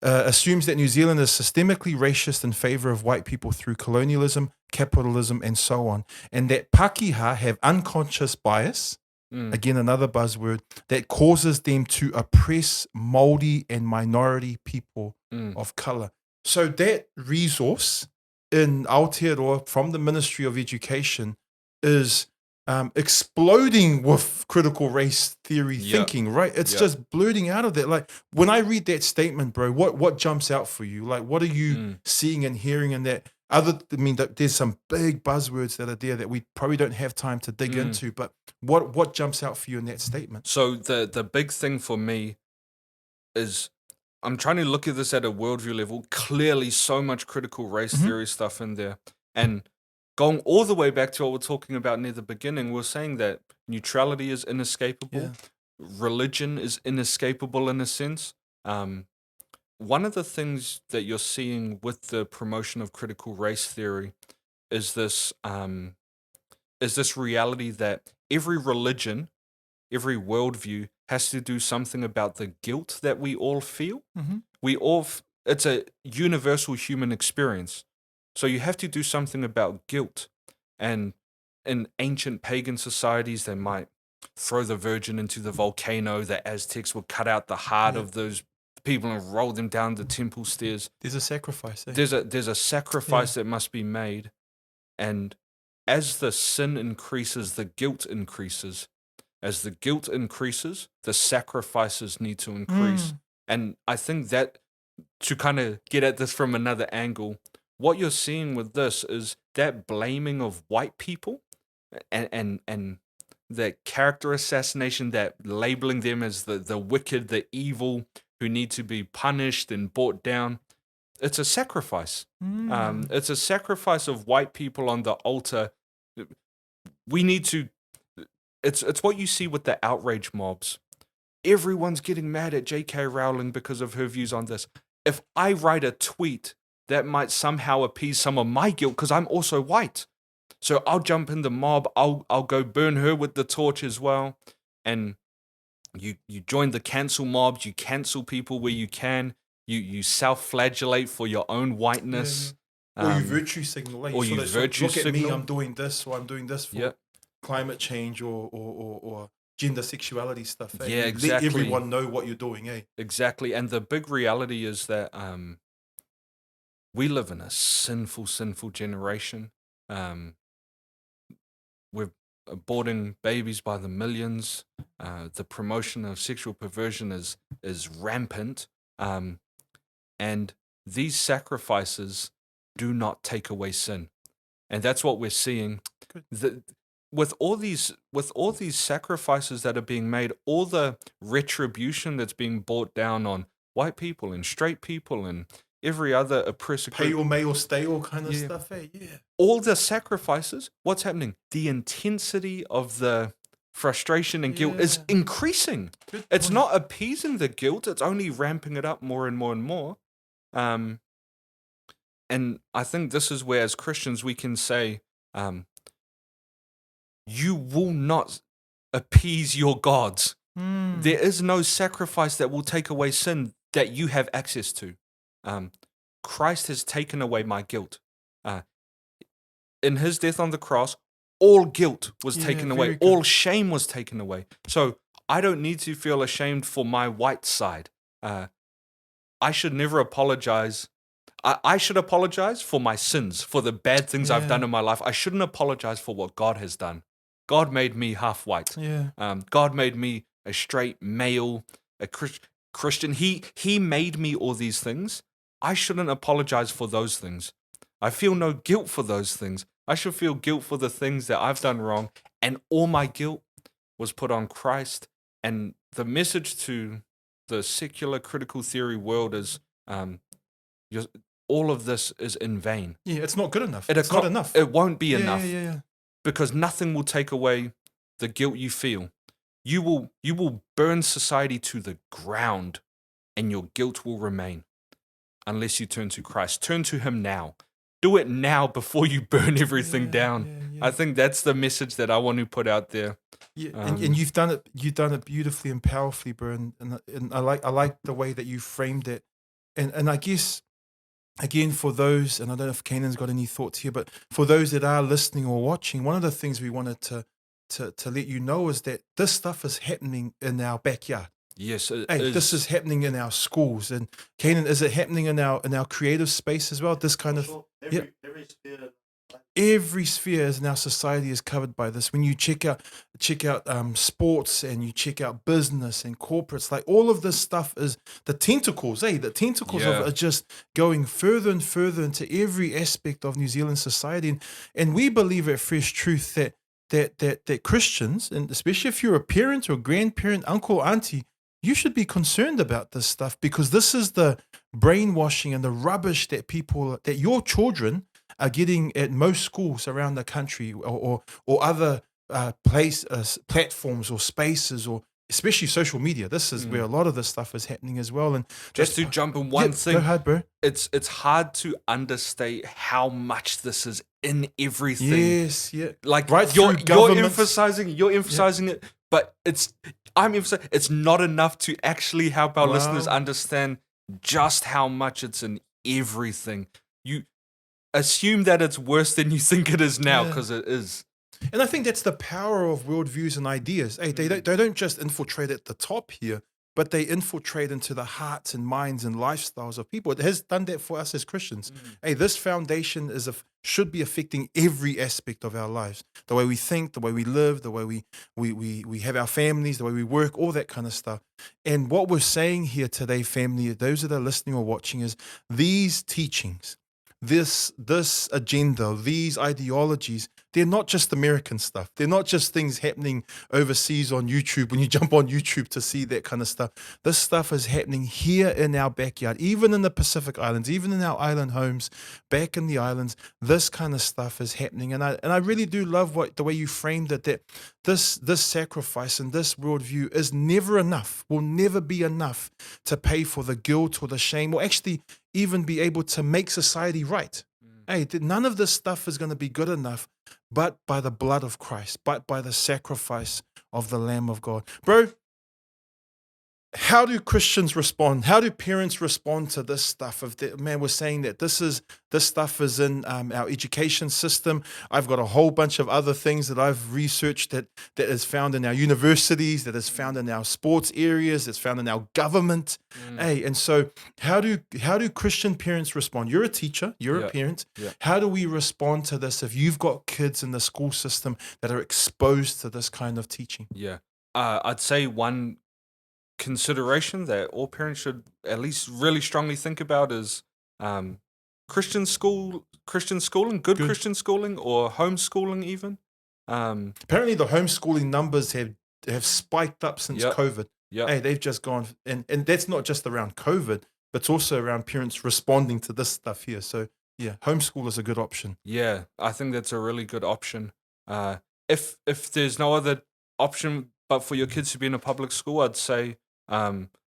Assumes that New Zealand is systemically racist in favor of white people through colonialism, capitalism, and so on. And that Pakeha have unconscious bias, again, another buzzword, that causes them to oppress Māori and minority people of color. So that resource in Aotearoa from the Ministry of Education is exploding with critical race theory thinking, right? It's just blurting out of that. Like when I read that statement, bro, what jumps out for you? Like what are you seeing and hearing in that? There's some big buzzwords that are there that we probably don't have time to dig into, but what jumps out for you in that statement? So the big thing for me is I'm trying to look at this at a worldview level. Clearly so much critical race theory stuff in there. And going all the way back to what we're talking about near the beginning, we're saying that neutrality is inescapable. Religion is inescapable in a sense. One of the things that you're seeing with the promotion of critical race theory is this reality that every religion, every worldview has to do something about the guilt that we all feel. It's a universal human experience. So you have to do something about guilt. And in ancient pagan societies, they might throw the virgin into the volcano. The Aztecs would cut out the heart of those people and roll them down the temple stairs. There's a sacrifice. There's a sacrifice that must be made. And as the sin increases, the guilt increases. As the guilt increases, the sacrifices need to increase. And I think that, to kind of get at this from another angle, what you're seeing with this is that blaming of white people and the character assassination, that labeling them as the wicked, the evil, who need to be punished and brought down. It's a sacrifice. It's a sacrifice of white people on the altar. We need to... It's what you see with the outrage mobs. Everyone's getting mad at J.K. Rowling because of her views on this. If I write a tweet that might somehow appease some of my guilt because I'm also white, So I'll jump in the mob. I'll go burn her with the torch as well. And you join the cancel mobs. You cancel people where you can. You self-flagellate for your own whiteness. Or you virtue signal. or you virtue look at me, signal. I'm doing this, or I'm doing this for Yep. climate change or gender sexuality stuff. Eh? Yeah, Let exactly. everyone know what you're doing. Eh? Exactly. And the big reality is that we live in a sinful generation. We're aborting babies by the millions. The promotion of sexual perversion is rampant. And these sacrifices do not take away sin. And that's what we're seeing. With all these sacrifices that are being made, all the retribution that's being brought down on white people and straight people and every other oppressor Pay group, or may or stay all kind of Yeah. stuff. Eh? Yeah. all the sacrifices, what's happening? The intensity of the frustration and guilt is Yeah. increasing. Good It's point. not appeasing the guilt, it's only ramping it up more and more and more. And I think this is where, as Christians, we can say, you will not appease your gods. There is no sacrifice that will take away sin that you have access to. Christ has taken away my guilt. In his death on the cross, all guilt was taken away. very good. All shame was taken away. So I don't need to feel ashamed for my white side. I should never apologize. I should apologize for my sins, for the bad things I've done in my life. I shouldn't apologize for what God has done. God made me half white. Yeah. God made me a straight male, a Christian. He made me all these things. I shouldn't apologize for those things. I feel no guilt for those things. I should feel guilt for the things that I've done wrong. And all my guilt was put on Christ. And the message to the secular critical theory world is all of this is in vain. Yeah, it's not good enough. It's not enough. It won't be enough. Yeah. Because nothing will take away the guilt you feel. You will burn society to the ground, and your guilt will remain unless you turn to Christ. Turn to him now. Do it now before you burn everything down. Yeah. I think that's the message that I want to put out there. Yeah, and you've done it beautifully and powerfully, bro. And I like the way that you framed it. And I guess, again, for those, and I don't know if Canaan's got any thoughts here, but for those that are listening or watching, one of the things we wanted to let you know is that this stuff is happening in our backyard. Yes, This is happening in our schools. And Canaan, is it happening in our creative space as well? This kind of every sphere in our society is covered by this. When you check out sports, and you check out business and corporates, like all of this stuff is the tentacles. The tentacles of it are just going further and further into every aspect of New Zealand society. And we believe at Fresh Truth that Christians, and especially if you're a parent or grandparent, uncle, auntie, you should be concerned about this stuff, because this is the brainwashing and the rubbish that your children are getting at most schools around the country, or other platforms or spaces, or especially social media. This is where a lot of this stuff is happening as well. And just to jump in one thing, go ahead, bro. It's hard to understate how much this is in everything. Yes, yeah. Like right you're through emphasizing it, but I'm emphasizing it's not enough to actually help our listeners understand just how much it's in everything. You assume that it's worse than you think it is now, because it is. And I think that's the power of worldviews and ideas. They don't just infiltrate at the top here, but they infiltrate into the hearts and minds and lifestyles of people. It has done that for us as Christians. This foundation should be affecting every aspect of our lives. The way we think, the way we live, the way we have our families, the way we work, all that kind of stuff. And what we're saying here today, family, those that are listening or watching, is these teachings, this agenda, these ideologies, they're not just American stuff. They're not just things happening overseas on YouTube when you jump on YouTube to see that kind of stuff. This stuff is happening here in our backyard, even in the Pacific Islands, even in our island homes, back in the islands. This kind of stuff is happening. And I really do love the way you framed it, that this sacrifice and this worldview is never enough, will never be enough to pay for the guilt or the shame, or actually even be able to make society right. Hey, none of this stuff is going to be good enough, but by the blood of Christ, but by the sacrifice of the Lamb of God. Bro, how do Christians respond? How do parents respond to this stuff? If we're saying that this stuff is in our education system. I've got a whole bunch of other things that I've researched that is found in our universities, that is found in our sports areas, that's found in our government. Hey, and so how do Christian parents respond? You're a teacher, you're a parent. Yeah. How do we respond to this if you've got kids in the school system that are exposed to this kind of teaching? Yeah. I'd say one consideration that all parents should at least really strongly think about is Christian schooling, good Christian schooling, or homeschooling even. Apparently the homeschooling numbers have spiked up since COVID. Yeah. Hey, they've just gone, and that's not just around COVID, but it's also around parents responding to this stuff here. So yeah, homeschool is a good option. Yeah, I think that's a really good option. If there's no other option but for your kids to be in a public school, I'd say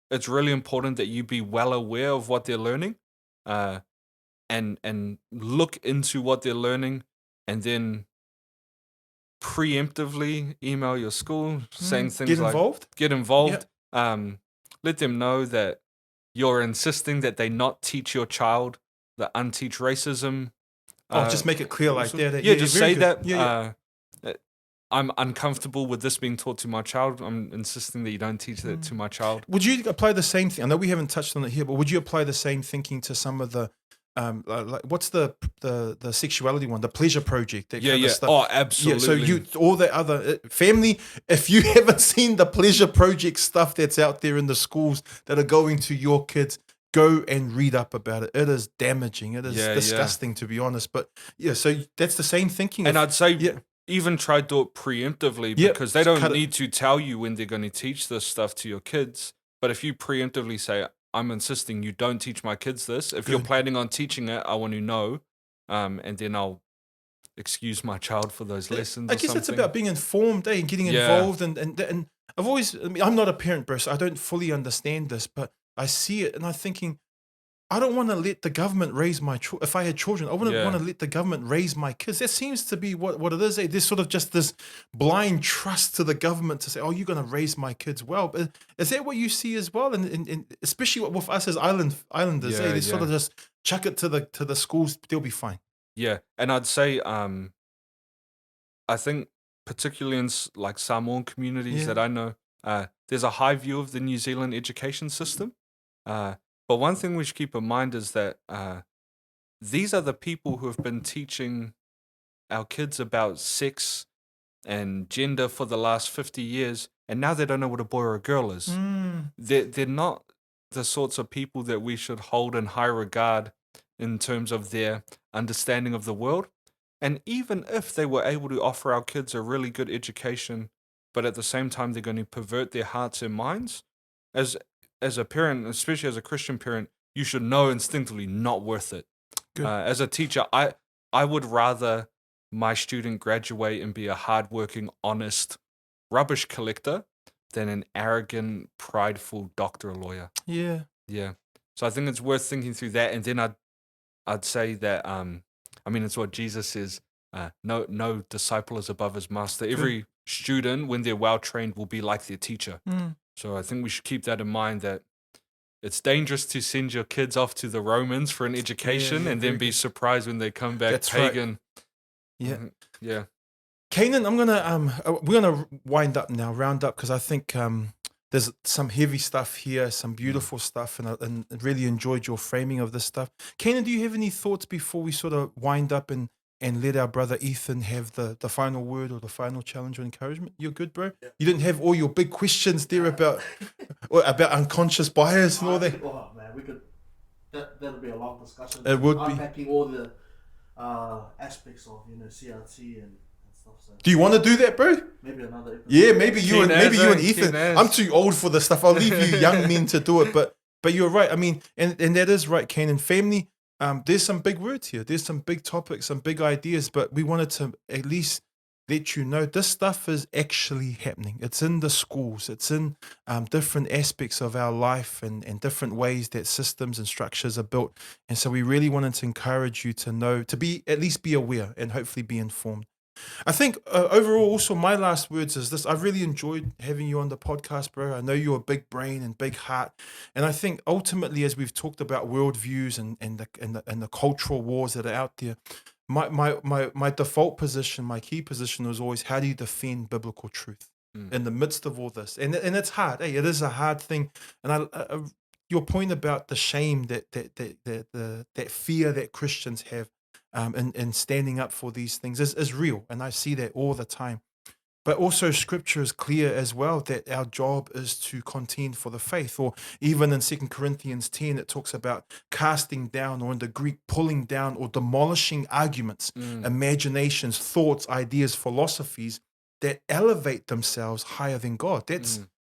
it's really important that you be well aware of what they're learning, and look into what they're learning, and then preemptively email your school saying things Get like involved. get involved. Let them know that you're insisting that they not teach your child, that unteach racism. Just make it clear like that. Just say good. that. I'm uncomfortable with this being taught to my child. I'm insisting that you don't teach that to my child. Would you apply the same thing? I know we haven't touched on it here, but would you apply the same thinking to some of the like what's the sexuality one, the pleasure project? That kind of stuff. Oh, absolutely. Yeah, so all the other family, if you haven't seen the pleasure project stuff that's out there in the schools that are going to your kids, go and read up about it. It is damaging. It is disgusting, to be honest. But yeah, so that's the same thinking. And I'd say even try to do it preemptively, because they don't need to tell you when they're going to teach this stuff to your kids. But if you preemptively say, I'm insisting you don't teach my kids this. If you're planning on teaching it, I want to know, and then I'll excuse my child for those lessons. I guess it's about being informed, and getting involved. And I've always, I'm not a parent, bro, so I don't fully understand this, but I see it and I'm thinking, I don't want to let the government raise my children. If I had children, I wouldn't want to let the government raise my kids. That seems to be what it is. There's sort of just this blind trust to the government to say, oh, you're going to raise my kids well. But is that what you see as well? And especially with us as islanders, they sort of just chuck it to the schools. They'll be fine. Yeah, and I'd say, I think particularly in like Samoan communities that I know, there's a high view of the New Zealand education system. But one thing we should keep in mind is that these are the people who have been teaching our kids about sex and gender for the last 50 years, and now they don't know what a boy or a girl is. They're not the sorts of people that we should hold in high regard in terms of their understanding of the world. And even if they were able to offer our kids a really good education, but at the same time they're going to pervert their hearts and minds, as a parent, especially as a Christian parent, you should know instinctively not worth it. As a teacher, I would rather my student graduate and be a hardworking, honest rubbish collector than an arrogant, prideful doctor or lawyer. Yeah. Yeah. So I think it's worth thinking through that. And then I'd say that, it's what Jesus says, no disciple is above his master. Every student, when they're well-trained, will be like their teacher. So I think we should keep that in mind, that it's dangerous to send your kids off to the Romans for an education and then be surprised when they come back pagan. Right. Yeah. Kanan, we're gonna round up because I think there's some heavy stuff here, some beautiful stuff, and I really enjoyed your framing of this stuff. Kanan, do you have any thoughts before we sort of wind up and let our brother Ethan have the final word or the final challenge or encouragement? You're good, bro? Yeah. You didn't have all your big questions there about unconscious bias and all that? Oh, man, that'll be a long discussion. It would be. Unpacking all the aspects of, CRT and stuff. So. Do you want to do that, bro? Maybe another episode. Yeah, maybe you and Ethan. I'm too old for this stuff. I'll leave you young men to do it. But you're right. I mean, and that is right, Kanan. Family, there's some big words here. There's some big topics, some big ideas, but we wanted to at least let you know this stuff is actually happening. It's in the schools. It's in different aspects of our life and different ways that systems and structures are built. And so we really wanted to encourage you to know, to be at least be aware and hopefully be informed. I think overall, also my last words is this: I've really enjoyed having you on the podcast, bro. I know you're a big brain and big heart, and I think ultimately, as we've talked about worldviews and the cultural wars that are out there, my default position, my key position was always, how do you defend biblical truth in the midst of all this? And it's hard. Hey, it is a hard thing. And your point about the shame that fear that Christians have in standing up for these things is real, and I see that all the time. But also, Scripture is clear as well that our job is to contend for the faith. Or even in 2 Corinthians 10, it talks about casting down, or in the Greek, pulling down or demolishing arguments, imaginations, thoughts, ideas, philosophies that elevate themselves higher than God.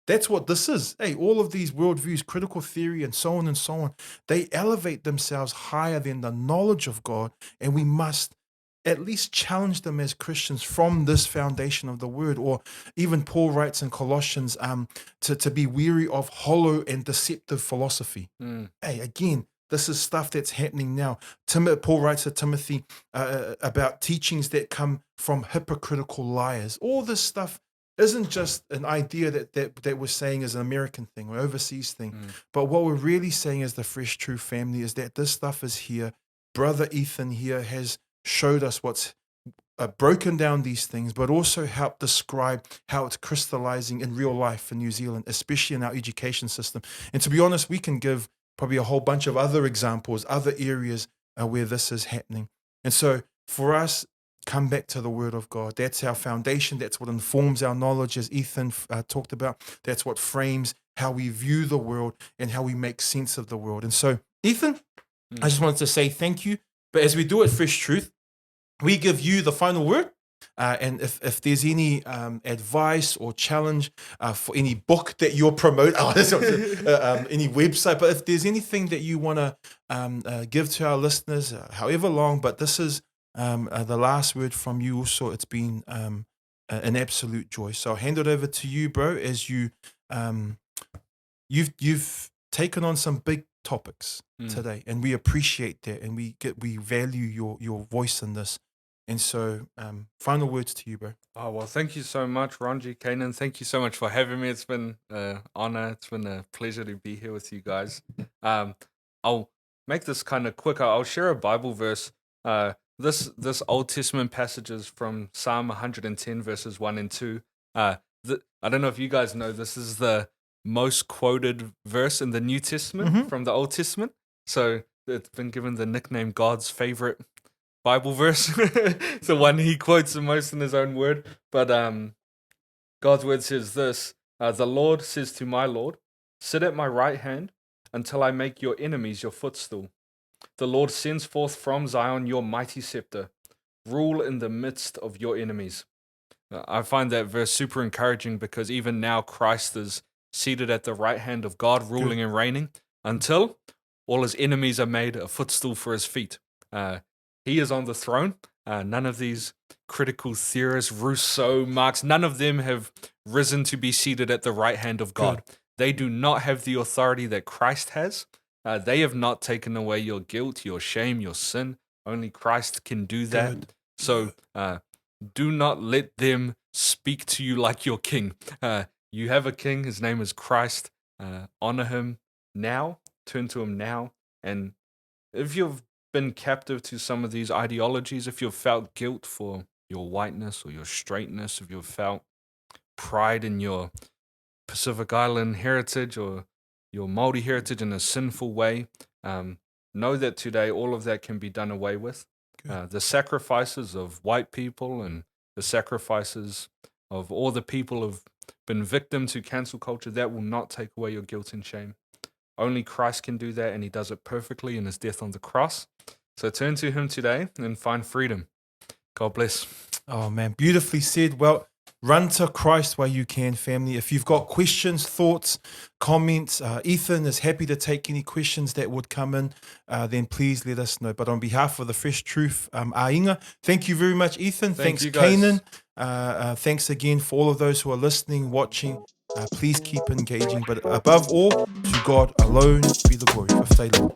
That's what this is. Hey, all of these worldviews, critical theory, and so on, they elevate themselves higher than the knowledge of God, and we must at least challenge them as Christians from this foundation of the word. Or even Paul writes in Colossians to be weary of hollow and deceptive philosophy. Hey, again, this is stuff that's happening now. Paul writes to Timothy about teachings that come from hypocritical liars. All this stuff isn't just an idea that we're saying is an American thing or overseas thing. But what we're really saying as the Fresh Truth family is that this stuff is here. Brother Ethan here has showed us what's broken down these things, but also helped describe how it's crystallizing in real life in New Zealand, especially in our education system. And to be honest, we can give probably a whole bunch of other examples, other areas where this is happening. And so for us, come back to the Word of God. That's our foundation. That's what informs our knowledge, as Ethan talked about. That's what frames how we view the world and how we make sense of the world. And so, Ethan, I just wanted to say thank you. But as we do at Fresh Truth, we give you the final word. And if there's any advice or challenge for any book that you're promoting, any website, but if there's anything that you want to give to our listeners, however long, but this is the last word from you also. It's been an absolute joy. So I'll hand it over to you, bro, as you've taken on some big topics today, and we appreciate that, and we value your voice in this. And so, final words to you, bro. Oh, well, thank you so much, Ronji, Kanan. Thank you so much for having me. It's been an honor. It's been a pleasure to be here with you guys. I'll make this kind of quick. I'll share a Bible verse. This Old Testament passage is from Psalm 110, verses 1 and 2. I don't know if you guys know, this is the most quoted verse in the New Testament from the Old Testament. So it's been given the nickname God's favorite Bible verse. It's the one he quotes the most in his own word. But God's word says this: the Lord says to my Lord, sit at my right hand until I make your enemies your footstool. The Lord sends forth from Zion your mighty scepter. Rule in the midst of your enemies. I find that verse super encouraging, because even now Christ is seated at the right hand of God, ruling and reigning, until all his enemies are made a footstool for his feet. He is on the throne. None of these critical theorists, Rousseau, Marx, none of them have risen to be seated at the right hand of God. They do not have the authority that Christ has. They have not taken away your guilt, your shame, your sin. Only Christ can do that. So do not let them speak to you like your king. You have a king. His name is Christ. Honor him now. Turn to him now. And if you've been captive to some of these ideologies, if you've felt guilt for your whiteness or your straightness, if you've felt pride in your Pacific Island heritage or your Māori heritage in a sinful way, know that today all of that can be done away with. The sacrifices of white people and the sacrifices of all the people who've been victim to cancel culture, that will not take away your guilt and shame. Only Christ can do that, and he does it perfectly in his death on the cross. So turn to him today and find freedom. God bless. Oh, man, beautifully said. Well, Run to Christ while you can, family. If you've got questions, thoughts, comments, Ethan is happy to take any questions that would come in, then please let us know. But on behalf of the Fresh Truth Ainga, thank you very much, Ethan. Thanks, you guys. Kanan. Thanks again for all of those who are listening, watching. Please keep engaging. But above all, to God alone be the glory. Whaftai loa.